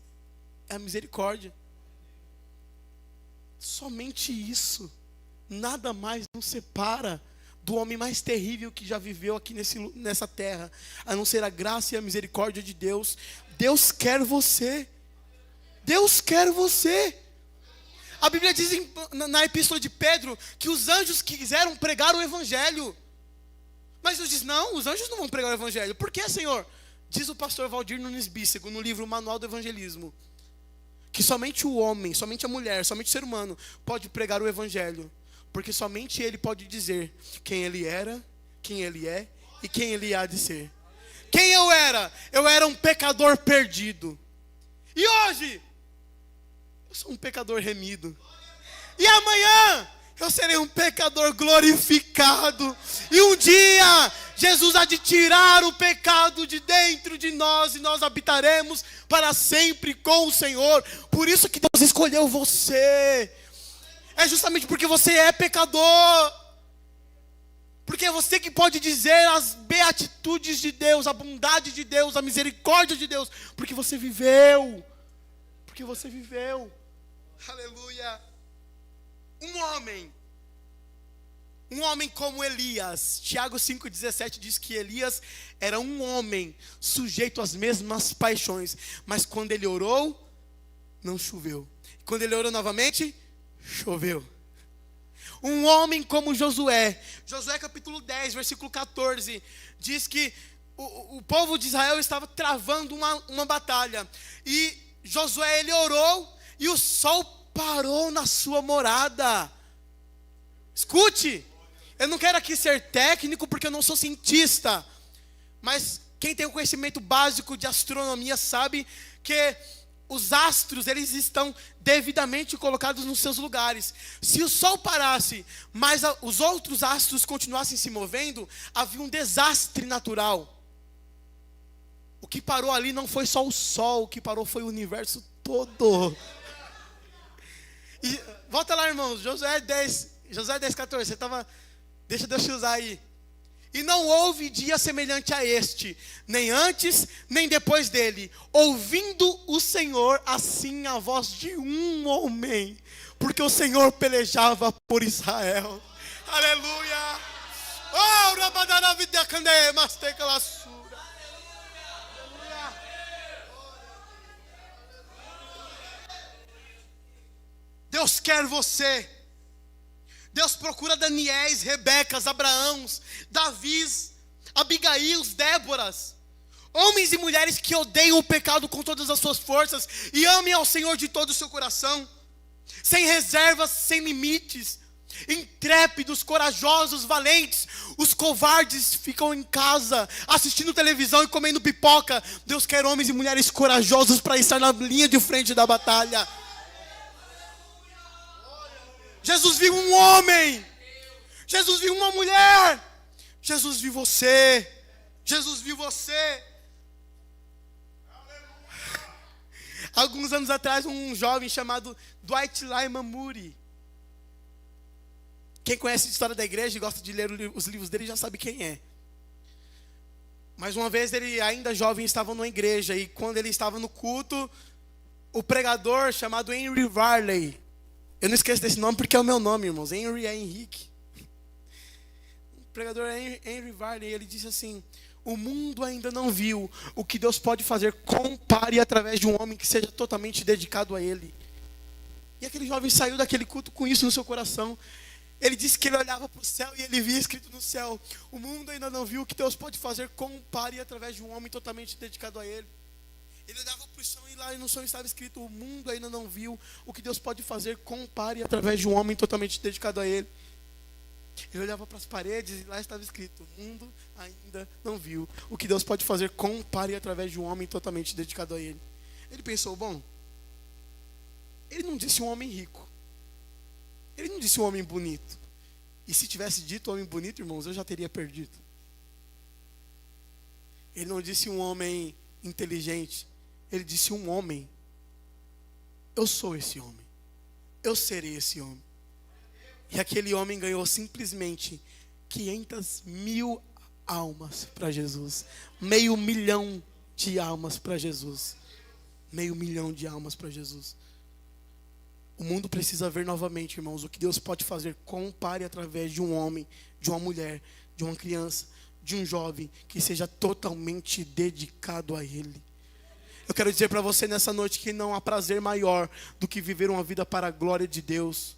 é a misericórdia. Somente isso. Nada mais nos separa do homem mais terrível que já viveu aqui nessa terra, a não ser a graça e a misericórdia de Deus. Deus quer você. Deus quer você. A Bíblia diz na epístola de Pedro que os anjos quiseram pregar o evangelho. Mas Deus diz, não, os anjos não vão pregar o evangelho. Por que, Senhor? Diz o pastor Valdir Nunes Bícego, no livro Manual do Evangelismo, que somente o homem, somente a mulher, somente o ser humano pode pregar o evangelho. Porque somente ele pode dizer quem ele era, quem ele é e quem ele há de ser. Quem eu era? Eu era um pecador perdido. E hoje, eu sou um pecador remido. E amanhã, eu serei um pecador glorificado. E um dia, Jesus há de tirar o pecado de dentro de nós e nós habitaremos para sempre com o Senhor. Por isso que Deus escolheu você. É justamente porque você é pecador. Porque é você que pode dizer as beatitudes de Deus, a bondade de Deus, a misericórdia de Deus. Porque você viveu. Porque você viveu. Aleluia. Um homem como Elias. Tiago 5,17 diz que Elias era um homem sujeito às mesmas paixões. Mas quando ele orou, não choveu. Quando ele orou novamente, choveu. Um homem como Josué. Josué capítulo 10, versículo 14. Diz que o povo de Israel estava travando uma batalha. E Josué, ele orou e o sol parou na sua morada. Escute, eu não quero aqui ser técnico porque eu não sou cientista, mas quem tem o conhecimento básico de astronomia sabe que os astros, eles estão devidamente colocados nos seus lugares. Se o sol parasse, mas os outros astros continuassem se movendo, havia um desastre natural. O que parou ali não foi só o sol, o que parou foi o universo todo. E volta lá, irmãos, Josué 10, 14, deixa Deus te usar aí. E não houve dia semelhante a este, nem antes, nem depois dele, ouvindo o Senhor assim a voz de um homem, porque o Senhor pelejava por Israel. Aleluia. Oh, rabadaravidacande, mastecalassura. Deus quer você. Deus procura Daniéis, Rebecas, Abraãos, Davis, Abigails, Déboras. Homens e mulheres que odeiam o pecado com todas as suas forças e amem ao Senhor de todo o seu coração. Sem reservas, sem limites. Intrépidos, corajosos, valentes. Os covardes ficam em casa, assistindo televisão e comendo pipoca. Deus quer homens e mulheres corajosos para estar na linha de frente da batalha. Jesus viu um homem. Jesus viu uma mulher. Jesus viu você. Jesus viu você. Alguns anos atrás, um jovem chamado Dwight Lyman Moody. Quem conhece a história da igreja e gosta de ler os livros dele já sabe quem é. Mas uma vez ele, ainda jovem, estava numa igreja. E quando ele estava no culto, o pregador chamado Henry Varley. Eu não esqueço desse nome porque é o meu nome, irmãos. Henry é Henrique. O pregador Henry Varley, ele disse assim: o mundo ainda não viu o que Deus pode fazer com e através de um homem que seja totalmente dedicado a Ele. E aquele jovem saiu daquele culto com isso no seu coração. Ele disse que ele olhava para o céu e ele via escrito no céu: o mundo ainda não viu o que Deus pode fazer com e através de um homem totalmente dedicado a Ele. Ele olhava para o chão e lá no chão estava escrito: o mundo ainda não viu o que Deus pode fazer com e através de um homem totalmente dedicado a Ele. Ele olhava para as paredes e lá estava escrito: o mundo ainda não viu o que Deus pode fazer com e através de um homem totalmente dedicado a Ele. Ele pensou: bom, ele não disse um homem rico. Ele não disse um homem bonito. E se tivesse dito homem bonito, irmãos, eu já teria perdido. Ele não disse um homem inteligente. Ele disse um homem. Eu sou esse homem. Eu serei esse homem. E aquele homem ganhou simplesmente 500.000 almas para Jesus. 500 mil de almas para Jesus. 500 mil de almas para Jesus. O mundo precisa ver novamente, irmãos, o que Deus pode fazer com e através de um homem, de uma mulher, de uma criança, de um jovem que seja totalmente dedicado a Ele. Eu quero dizer para você nessa noite que não há prazer maior do que viver uma vida para a glória de Deus.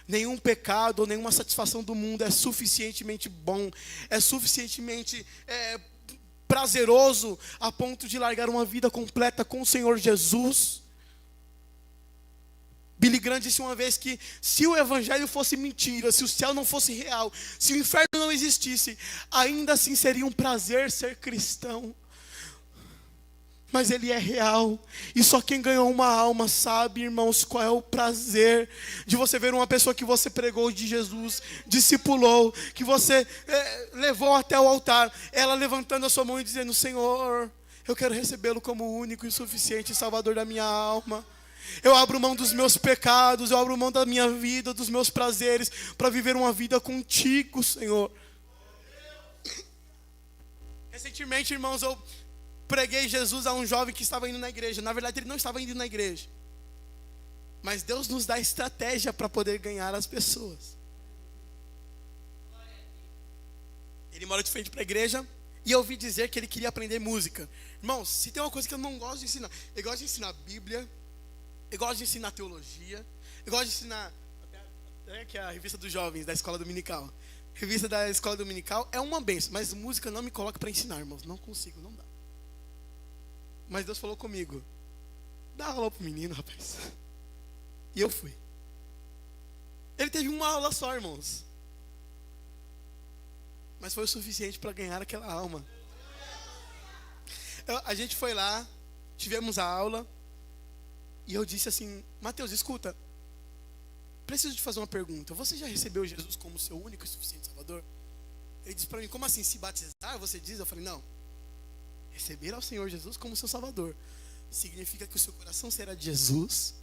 Nenhum pecado ou nenhuma satisfação do mundo é suficientemente bom, é suficientemente prazeroso a ponto de largar uma vida completa com o Senhor Jesus. Billy Graham disse uma vez que se o evangelho fosse mentira, se o céu não fosse real, se o inferno não existisse, ainda assim seria um prazer ser cristão. Mas ele é real, e só quem ganhou uma alma sabe, irmãos, qual é o prazer de você ver uma pessoa que você pregou de Jesus, discipulou, que você levou até o altar, ela levantando a sua mão e dizendo: Senhor, eu quero recebê-lo como único e suficiente Salvador da minha alma. Eu abro mão dos meus pecados, eu abro mão da minha vida, dos meus prazeres, para viver uma vida contigo, Senhor. Recentemente, irmãos, eu preguei Jesus a um jovem que estava indo na igreja. Na verdade, ele não estava indo na igreja. Mas Deus nos dá estratégia para poder ganhar as pessoas. Ele mora de frente para a igreja e eu ouvi dizer que ele queria aprender música. Irmãos, se tem uma coisa que eu não gosto de ensinar, eu gosto de ensinar Bíblia, eu gosto de ensinar teologia, eu gosto de ensinar até que é a revista dos jovens da escola dominical. A revista da escola dominical é uma benção, mas música não me coloca para ensinar, irmãos. Não consigo, não dá. Mas Deus falou comigo: dá aula pro menino, rapaz. E eu fui. Ele teve uma aula só, irmãos. Mas foi o suficiente para ganhar aquela alma. A gente foi lá, tivemos a aula. E eu disse assim: Mateus, escuta, preciso te fazer uma pergunta. Você já recebeu Jesus como seu único e suficiente Salvador? Ele disse para mim: como assim, se batizar, você diz? Eu falei: não. Receber ao Senhor Jesus como seu Salvador significa que o seu coração será de Jesus,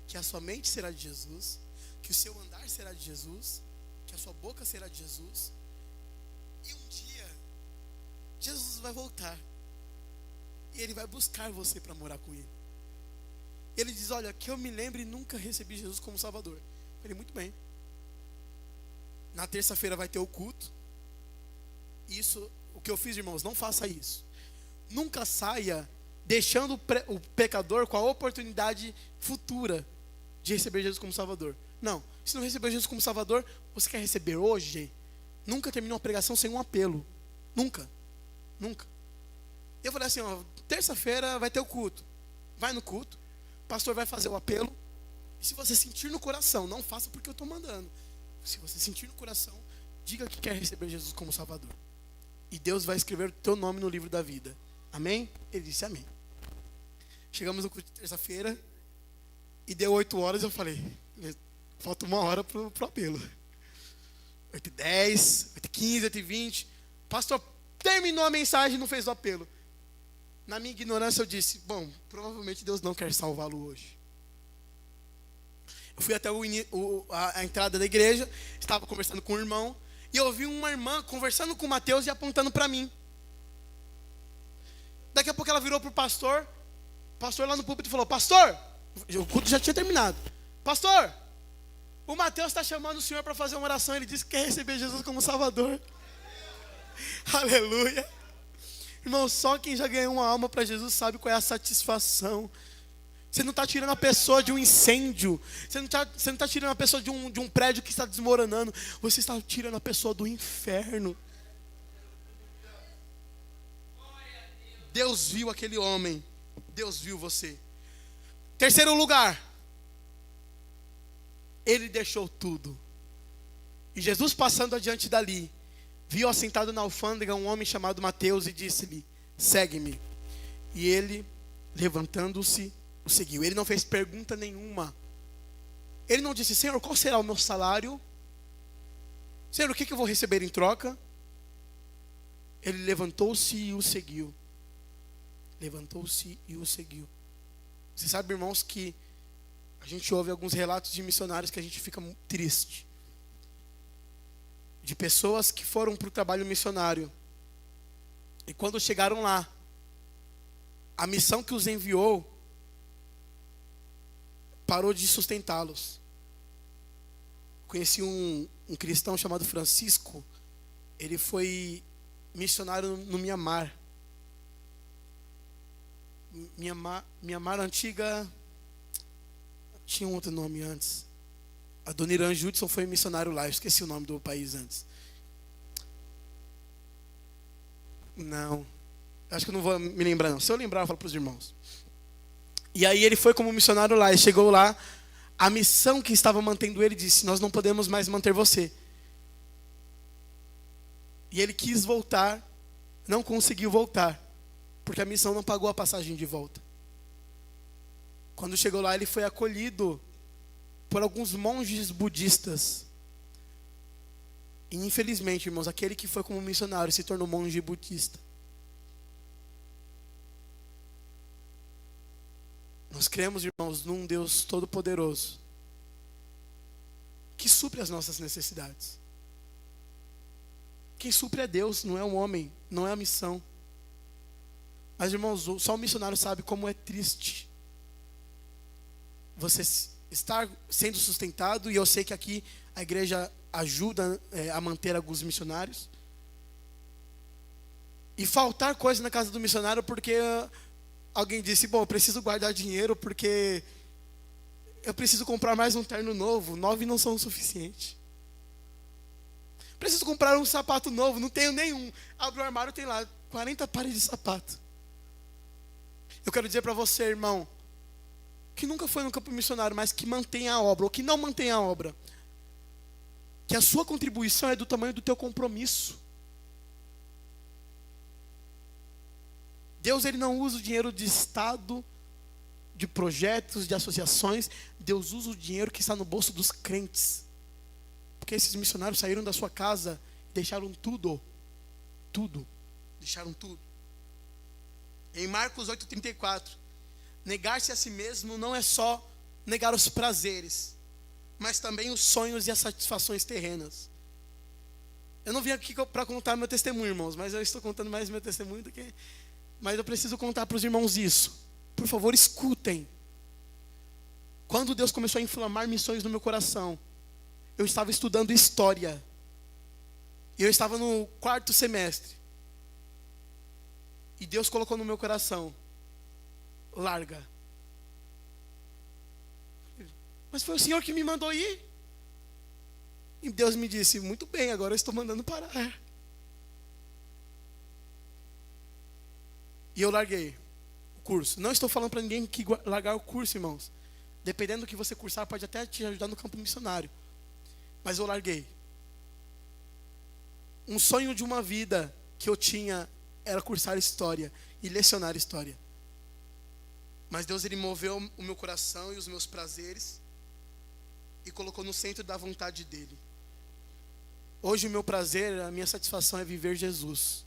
que a sua mente será de Jesus, que o seu andar será de Jesus, que a sua boca será de Jesus. E um dia Jesus vai voltar e Ele vai buscar você para morar com Ele. Ele diz: olha, que eu me lembre, nunca recebi Jesus como Salvador. Eu falei: muito bem. Na terça-feira vai ter o culto. Isso, o que eu fiz, irmãos, não faça isso. Nunca saia deixando o pecador com a oportunidade futura de receber Jesus como Salvador. Não, se não receber Jesus como Salvador, você quer receber hoje? Nunca termine uma pregação sem um apelo. Nunca. Nunca. Eu falei assim: ó, terça-feira vai ter o culto. Vai no culto, o pastor vai fazer o apelo. E se você sentir no coração, não faça porque eu estou mandando. Se você sentir no coração, diga que quer receber Jesus como Salvador. E Deus vai escrever o teu nome no livro da vida. Amém? Ele disse amém. Chegamos no culto de terça-feira e deu 8 horas. Eu falei: falta 1 hora pro apelo. 8h10, 8h15, 8h20. Pastor terminou a mensagem e não fez o apelo. Na minha ignorância eu disse: bom, provavelmente Deus não quer salvá-lo hoje. Eu fui até a entrada da igreja, estava conversando com um irmão, e eu ouvi uma irmã conversando com o Mateus e apontando para mim. Daqui a pouco ela virou para o pastor lá no púlpito falou: pastor, o culto já tinha terminado. Pastor, o Mateus está chamando o senhor para fazer uma oração. Ele disse que quer receber Jesus como Salvador. Aleluia. Irmão, só quem já ganhou uma alma para Jesus sabe qual é a satisfação. Você não está tirando a pessoa de um incêndio. Você não está tirando a pessoa de um prédio que está desmoronando. Você está tirando a pessoa do inferno. Deus viu aquele homem. Deus viu você. Terceiro lugar. Ele deixou tudo. E Jesus, passando adiante dali, viu assentado na alfândega um homem chamado Mateus e disse-lhe: segue-me. E ele, levantando-se, o seguiu. Ele não fez pergunta nenhuma. Ele não disse: Senhor, qual será o meu salário? Senhor, o que eu vou receber em troca? Ele levantou-se e o seguiu. Levantou-se e o seguiu. Você sabe, irmãos, que a gente ouve alguns relatos de missionários que a gente fica muito triste. De pessoas que foram para o trabalho missionário. E quando chegaram lá, a missão que os enviou parou de sustentá-los. Conheci um um cristão chamado Francisco. Ele foi missionário no Mianmar. Mianmar antiga, tinha um outro nome antes. A Dona Irã Judson foi missionário lá. Eu esqueci o nome do país antes. Não, acho que eu não vou me lembrar não. Se eu lembrar, eu falo para os irmãos. E aí ele foi como missionário lá. E chegou lá, a missão que estava mantendo ele disse: nós não podemos mais manter você. E ele quis voltar, não conseguiu voltar, porque a missão não pagou a passagem de volta. Quando chegou lá, ele foi acolhido por alguns monges budistas. E infelizmente, irmãos, aquele que foi como missionário se tornou monge budista. Nós cremos, irmãos, num Deus todo-poderoso que supre as nossas necessidades. Quem supre é Deus, não é um homem, não é a missão. Mas, irmãos, só o missionário sabe como é triste você estar sendo sustentado, e eu sei que aqui a igreja ajuda a manter alguns missionários, e faltar coisa na casa do missionário porque alguém disse: bom, eu preciso guardar dinheiro porque eu preciso comprar mais um terno novo, 9 não são o suficiente. Preciso comprar um sapato novo, não tenho nenhum. Abre o armário, tem lá 40 pares de sapato. Eu quero dizer para você, irmão, que nunca foi no campo missionário, mas que mantenha a obra, ou que não mantenha a obra, que a sua contribuição é do tamanho do teu compromisso. Deus, ele não usa o dinheiro de Estado, de projetos, de associações. Deus usa o dinheiro que está no bolso dos crentes. Porque esses missionários saíram da sua casa e deixaram tudo. Tudo. Deixaram tudo. Em Marcos 8,34, negar-se a si mesmo não é só negar os prazeres, mas também os sonhos e as satisfações terrenas. Eu não vim aqui para contar meu testemunho, irmãos, mas eu estou contando mais meu testemunho do que... Mas eu preciso contar para os irmãos isso. Por favor, escutem. Quando Deus começou a inflamar missões no meu coração, eu estava estudando história. E eu estava no 4º semestre. E Deus colocou no meu coração: larga. Mas foi o Senhor que me mandou ir. E Deus me disse: muito bem, agora eu estou mandando parar. E eu larguei o curso. Não estou falando para ninguém que largar o curso, irmãos. Dependendo do que você cursar, pode até te ajudar no campo missionário. Mas eu larguei. Um sonho de uma vida que eu tinha era cursar história e lecionar história. Mas Deus, ele moveu o meu coração e os meus prazeres e colocou no centro da vontade dele. Hoje o meu prazer, a minha satisfação é viver Jesus.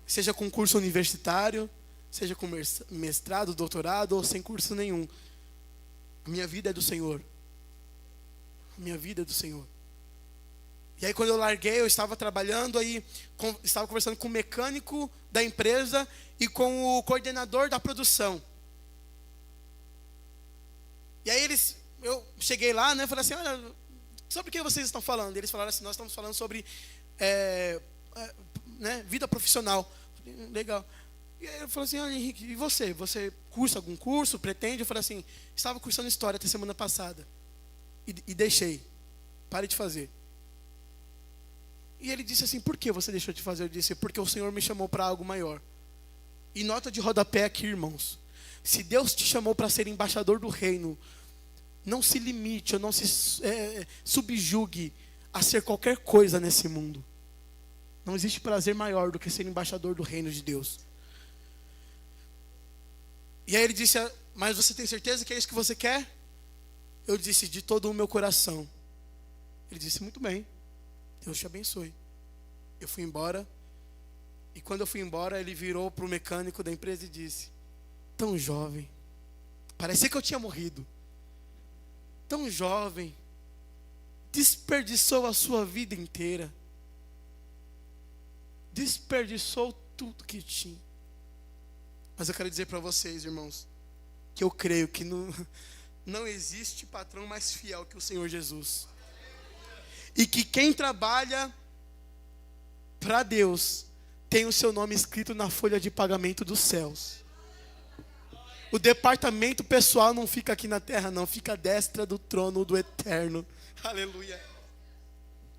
Seja com curso universitário, seja com mestrado, doutorado ou sem curso nenhum. A minha vida é do Senhor. A minha vida é do Senhor. E aí quando eu larguei, eu estava trabalhando, aí estava conversando com o mecânico da empresa e com o coordenador da produção. E aí eu cheguei lá, né, falei assim: olha, sobre o que vocês estão falando? E eles falaram assim: nós estamos falando sobre vida profissional. Falei: legal. E aí eu falei assim: olha, Henrique, e você? Você cursa algum curso? Pretende? Eu falei assim: estava cursando história até semana passada. E deixei. Pare de fazer. E ele disse assim: por que você deixou de fazer? Eu disse: porque o Senhor me chamou para algo maior. E nota de rodapé aqui, irmãos: se Deus te chamou para ser embaixador do reino, não se limite ou não se subjugue a ser qualquer coisa nesse mundo. Não existe prazer maior do que ser embaixador do reino de Deus. E aí ele disse: mas você tem certeza que é isso que você quer? Eu disse: de todo o meu coração. Ele disse: muito bem, Deus te abençoe. Eu fui embora. E quando eu fui embora, ele virou para o mecânico da empresa e disse: tão jovem, parecia que eu tinha morrido. Tão jovem, desperdiçou a sua vida inteira. Desperdiçou tudo que tinha. Mas eu quero dizer para vocês, irmãos, que eu creio que não existe patrão mais fiel que o Senhor Jesus. e que quem trabalha para Deus tem o seu nome escrito na folha de pagamento dos céus. O departamento pessoal não fica aqui na terra, não, fica à destra do trono do eterno. Aleluia.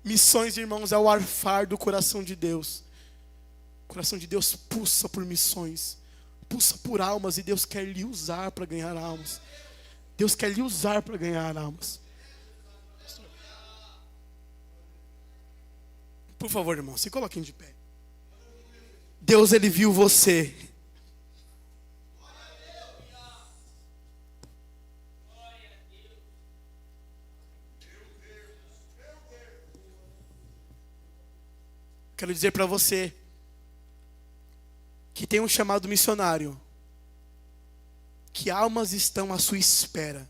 Missões, irmãos, é o arfar do coração de Deus. O coração de Deus pulsa por missões, pulsa por almas, e Deus quer lhe usar para ganhar almas. Deus quer lhe usar para ganhar almas. Por favor, irmão, se coloquem de pé. Deus, Ele viu você. Quero dizer para você que tem um chamado missionário, que almas estão à sua espera.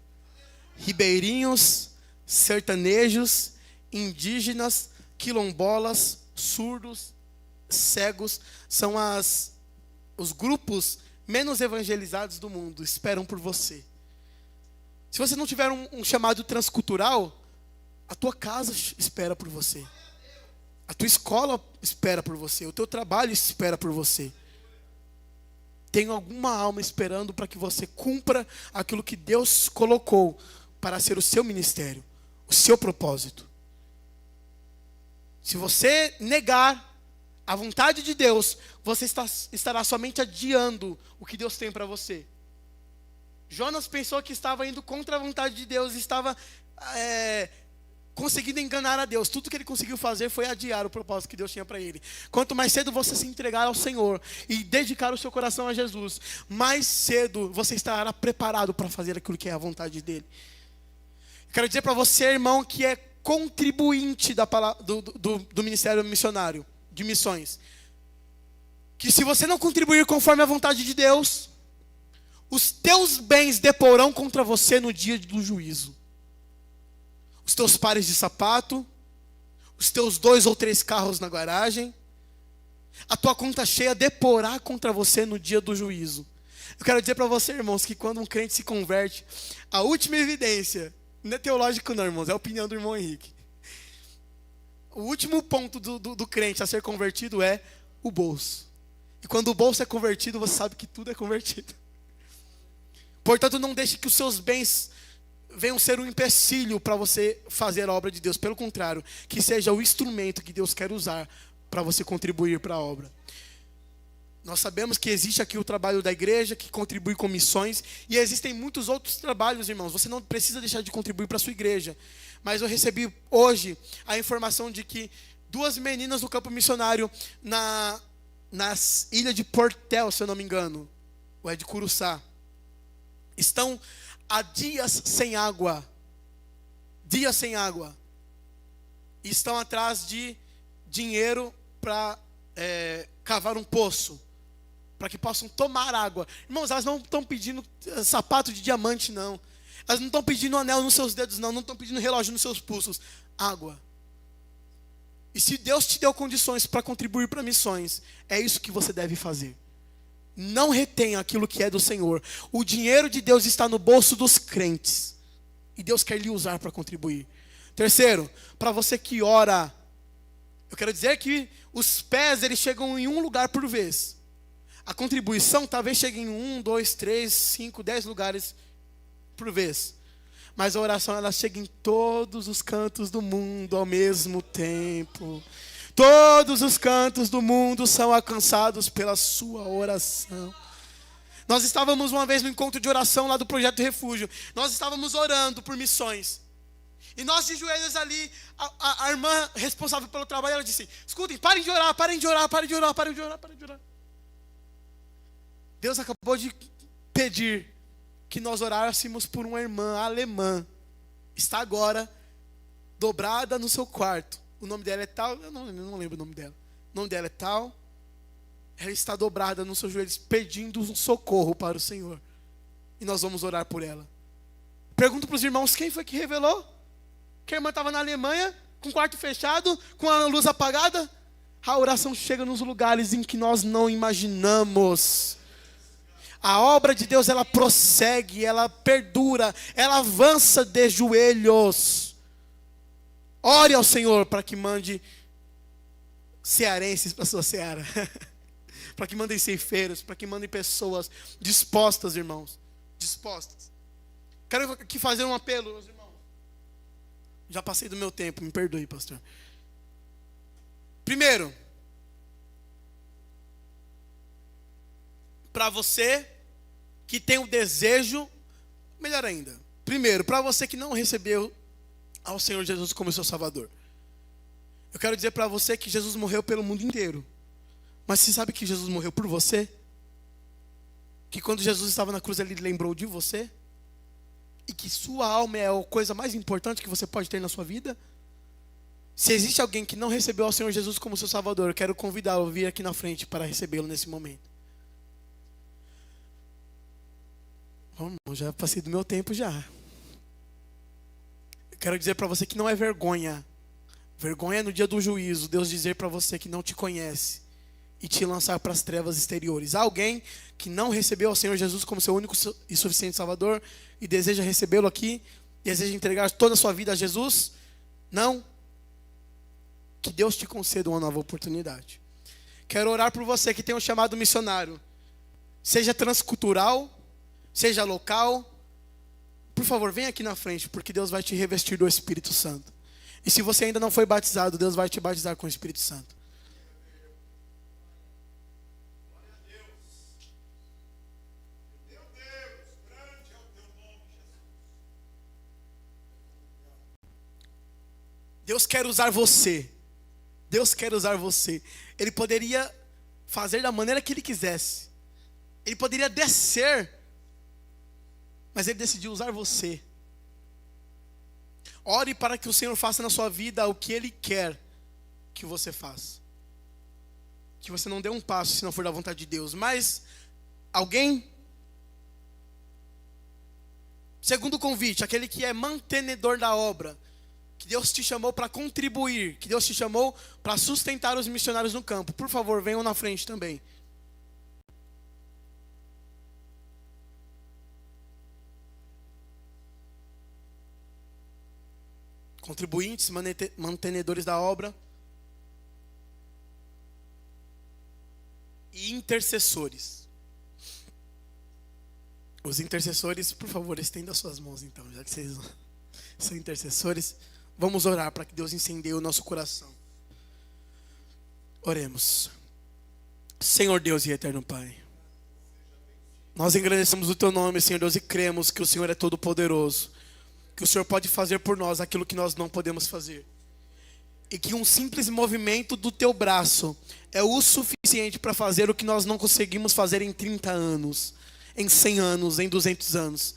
Ribeirinhos, sertanejos, indígenas, quilombolas, surdos, cegos, são os grupos menos evangelizados do mundo, esperam por você. Se você não tiver um chamado transcultural, a tua casa espera por você. A tua escola espera por você, o teu trabalho espera por você. Tem alguma alma esperando para que você cumpra aquilo que Deus colocou para ser o seu ministério, o seu propósito. Se você negar a vontade de Deus, você estará somente adiando o que Deus tem para você. Jonas pensou que estava indo contra a vontade de Deus, estava conseguindo enganar a Deus. Tudo que ele conseguiu fazer foi adiar o propósito que Deus tinha para ele. Quanto mais cedo você se entregar ao Senhor e dedicar o seu coração a Jesus, mais cedo você estará preparado para fazer aquilo que é a vontade dele. Quero dizer para você, irmão, que é contribuinte do ministério missionário, de missões, que se você não contribuir conforme a vontade de Deus, os teus bens deporão contra você no dia do juízo. Os teus pares de sapato, os teus 2 ou 3 carros na garagem, a tua conta cheia deporá contra você no dia do juízo. Eu quero dizer para você, irmãos, que quando um crente se converte, a última evidência, não é teológico não, irmãos, é a opinião do irmão Henrique. O último ponto do crente a ser convertido é o bolso. E quando o bolso é convertido, você sabe que tudo é convertido. Portanto, não deixe que os seus bens venham ser um empecilho para você fazer a obra de Deus. Pelo contrário, que seja o instrumento que Deus quer usar para você contribuir para a obra. Nós sabemos que existe aqui o trabalho da igreja, que contribui com missões, e existem muitos outros trabalhos, irmãos. Você não precisa deixar de contribuir para a sua igreja. Mas eu recebi hoje a informação de que 2 meninas do campo missionário nas ilhas de Portel, se eu não me engano, ou é de Curuçá, estão há dias sem água. Dias sem água. E estão atrás de dinheiro para cavar um poço, para que possam tomar água. Irmãos, elas não estão pedindo sapato de diamante, não. Elas não estão pedindo anel nos seus dedos, não. Não estão pedindo relógio nos seus pulsos. Água. E se Deus te deu condições para contribuir para missões, é isso que você deve fazer. Não retenha aquilo que é do Senhor. O dinheiro de Deus está no bolso dos crentes. E Deus quer lhe usar para contribuir. Terceiro, para você que ora, eu quero dizer que os pés, eles chegam em um lugar por vez. A contribuição talvez chegue em 1, 2, 3, 5, 10 lugares por vez. Mas a oração, ela chega em todos os cantos do mundo ao mesmo tempo. Todos os cantos do mundo são alcançados pela sua oração. Nós estávamos uma vez no encontro de oração lá do Projeto Refúgio. Nós estávamos orando por missões. E nós de joelhos ali, a irmã responsável pelo trabalho, ela disse: escutem, parem de orar, parem de orar, parem de orar, parem de orar, parem de orar. Deus acabou de pedir que nós orássemos por uma irmã alemã. Está agora dobrada no seu quarto. O nome dela é tal, eu não lembro o nome dela. O nome dela é tal. Ela está dobrada nos seus joelhos, pedindo um socorro para o Senhor. E nós vamos orar por ela. Pergunto para os irmãos, quem foi que revelou? Que a irmã estava na Alemanha, com o quarto fechado, com a luz apagada. A oração chega nos lugares em que nós não imaginamos. A obra de Deus, ela prossegue, ela perdura, ela avança de joelhos. Ore ao Senhor para que mande cearenses para a sua seara. Para que mandem ceifeiros, para que mandem pessoas dispostas, irmãos. Dispostas. Quero aqui fazer um apelo, meus irmãos. Já passei do meu tempo, me perdoe, pastor. Primeiro, para você que tem o desejo, melhor ainda. Primeiro, para você que não recebeu ao Senhor Jesus como seu Salvador. Eu quero dizer para você que Jesus morreu pelo mundo inteiro. Mas você sabe que Jesus morreu por você? Que quando Jesus estava na cruz, Ele lembrou de você? E que sua alma é a coisa mais importante que você pode ter na sua vida? Se existe alguém que não recebeu ao Senhor Jesus como seu Salvador, eu quero convidá-lo a vir aqui na frente para recebê-lo nesse momento. Bom, já passei do meu tempo já. Eu quero dizer para você que não é vergonha. Vergonha é no dia do juízo, Deus dizer para você que não te conhece e te lançar para as trevas exteriores. Há alguém que não recebeu ao Senhor Jesus como seu único e suficiente Salvador e deseja recebê-lo aqui, deseja entregar toda a sua vida a Jesus? Não. Que Deus te conceda uma nova oportunidade. Quero orar por você que tem um chamado missionário, seja transcultural, seja local. Por favor, venha aqui na frente, porque Deus vai te revestir do Espírito Santo. E se você ainda não foi batizado, Deus vai te batizar com o Espírito Santo. Deus quer usar você. Deus quer usar você. Ele poderia fazer da maneira que Ele quisesse. Ele poderia descer, mas Ele decidiu usar você. Ore para que o Senhor faça na sua vida o que Ele quer que você faça. Que você não dê um passo se não for da vontade de Deus. Mas alguém? Segundo convite, aquele que é mantenedor da obra, que Deus te chamou para contribuir, que Deus te chamou para sustentar os missionários no campo. Por favor, venham na frente também. Contribuintes, mantenedores da obra e intercessores. Os intercessores, por favor, estendam suas mãos então, já que vocês são intercessores. Vamos orar para que Deus incendeie o nosso coração. Oremos. Senhor Deus e eterno Pai, nós engrandecemos o Teu nome, Senhor Deus, e cremos que o Senhor é todo poderoso, que o Senhor pode fazer por nós aquilo que nós não podemos fazer, e que um simples movimento do Teu braço é o suficiente para fazer o que nós não conseguimos fazer em 30 anos, em 100 anos, em 200 anos.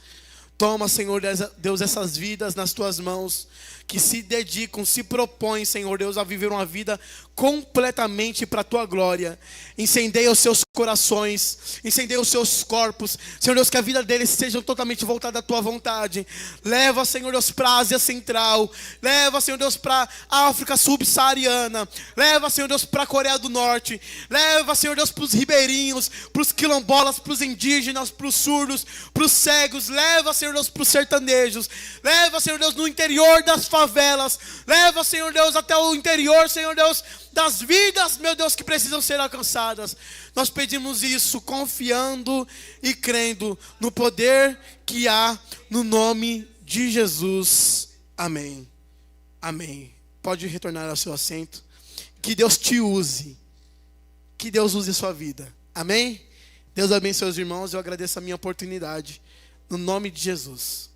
Toma, Senhor Deus, essas vidas nas Tuas mãos, que se dedicam, se propõem, Senhor Deus, a viver uma vida completamente para a Tua glória. Incendeia os seus corações, incendeia os seus corpos, Senhor Deus, que a vida deles seja totalmente voltada à Tua vontade. Leva, Senhor Deus, para a Ásia Central, leva, Senhor Deus, para a África Subsaariana, leva, Senhor Deus, para a Coreia do Norte, leva, Senhor Deus, para os ribeirinhos, para os quilombolas, para os indígenas, para os surdos, para os cegos, leva, Senhor Deus, para os sertanejos, leva, Senhor Deus, no interior das favelas, leva, Senhor Deus, até o interior, Senhor Deus, das vidas, meu Deus, que precisam ser alcançadas. Nós pedimos isso confiando e crendo no poder que há no nome de Jesus. Amém. Amém. Pode retornar ao seu assento. Que Deus te use. Que Deus use a sua vida. Amém? Deus abençoe os irmãos. Eu agradeço a minha oportunidade. No nome de Jesus.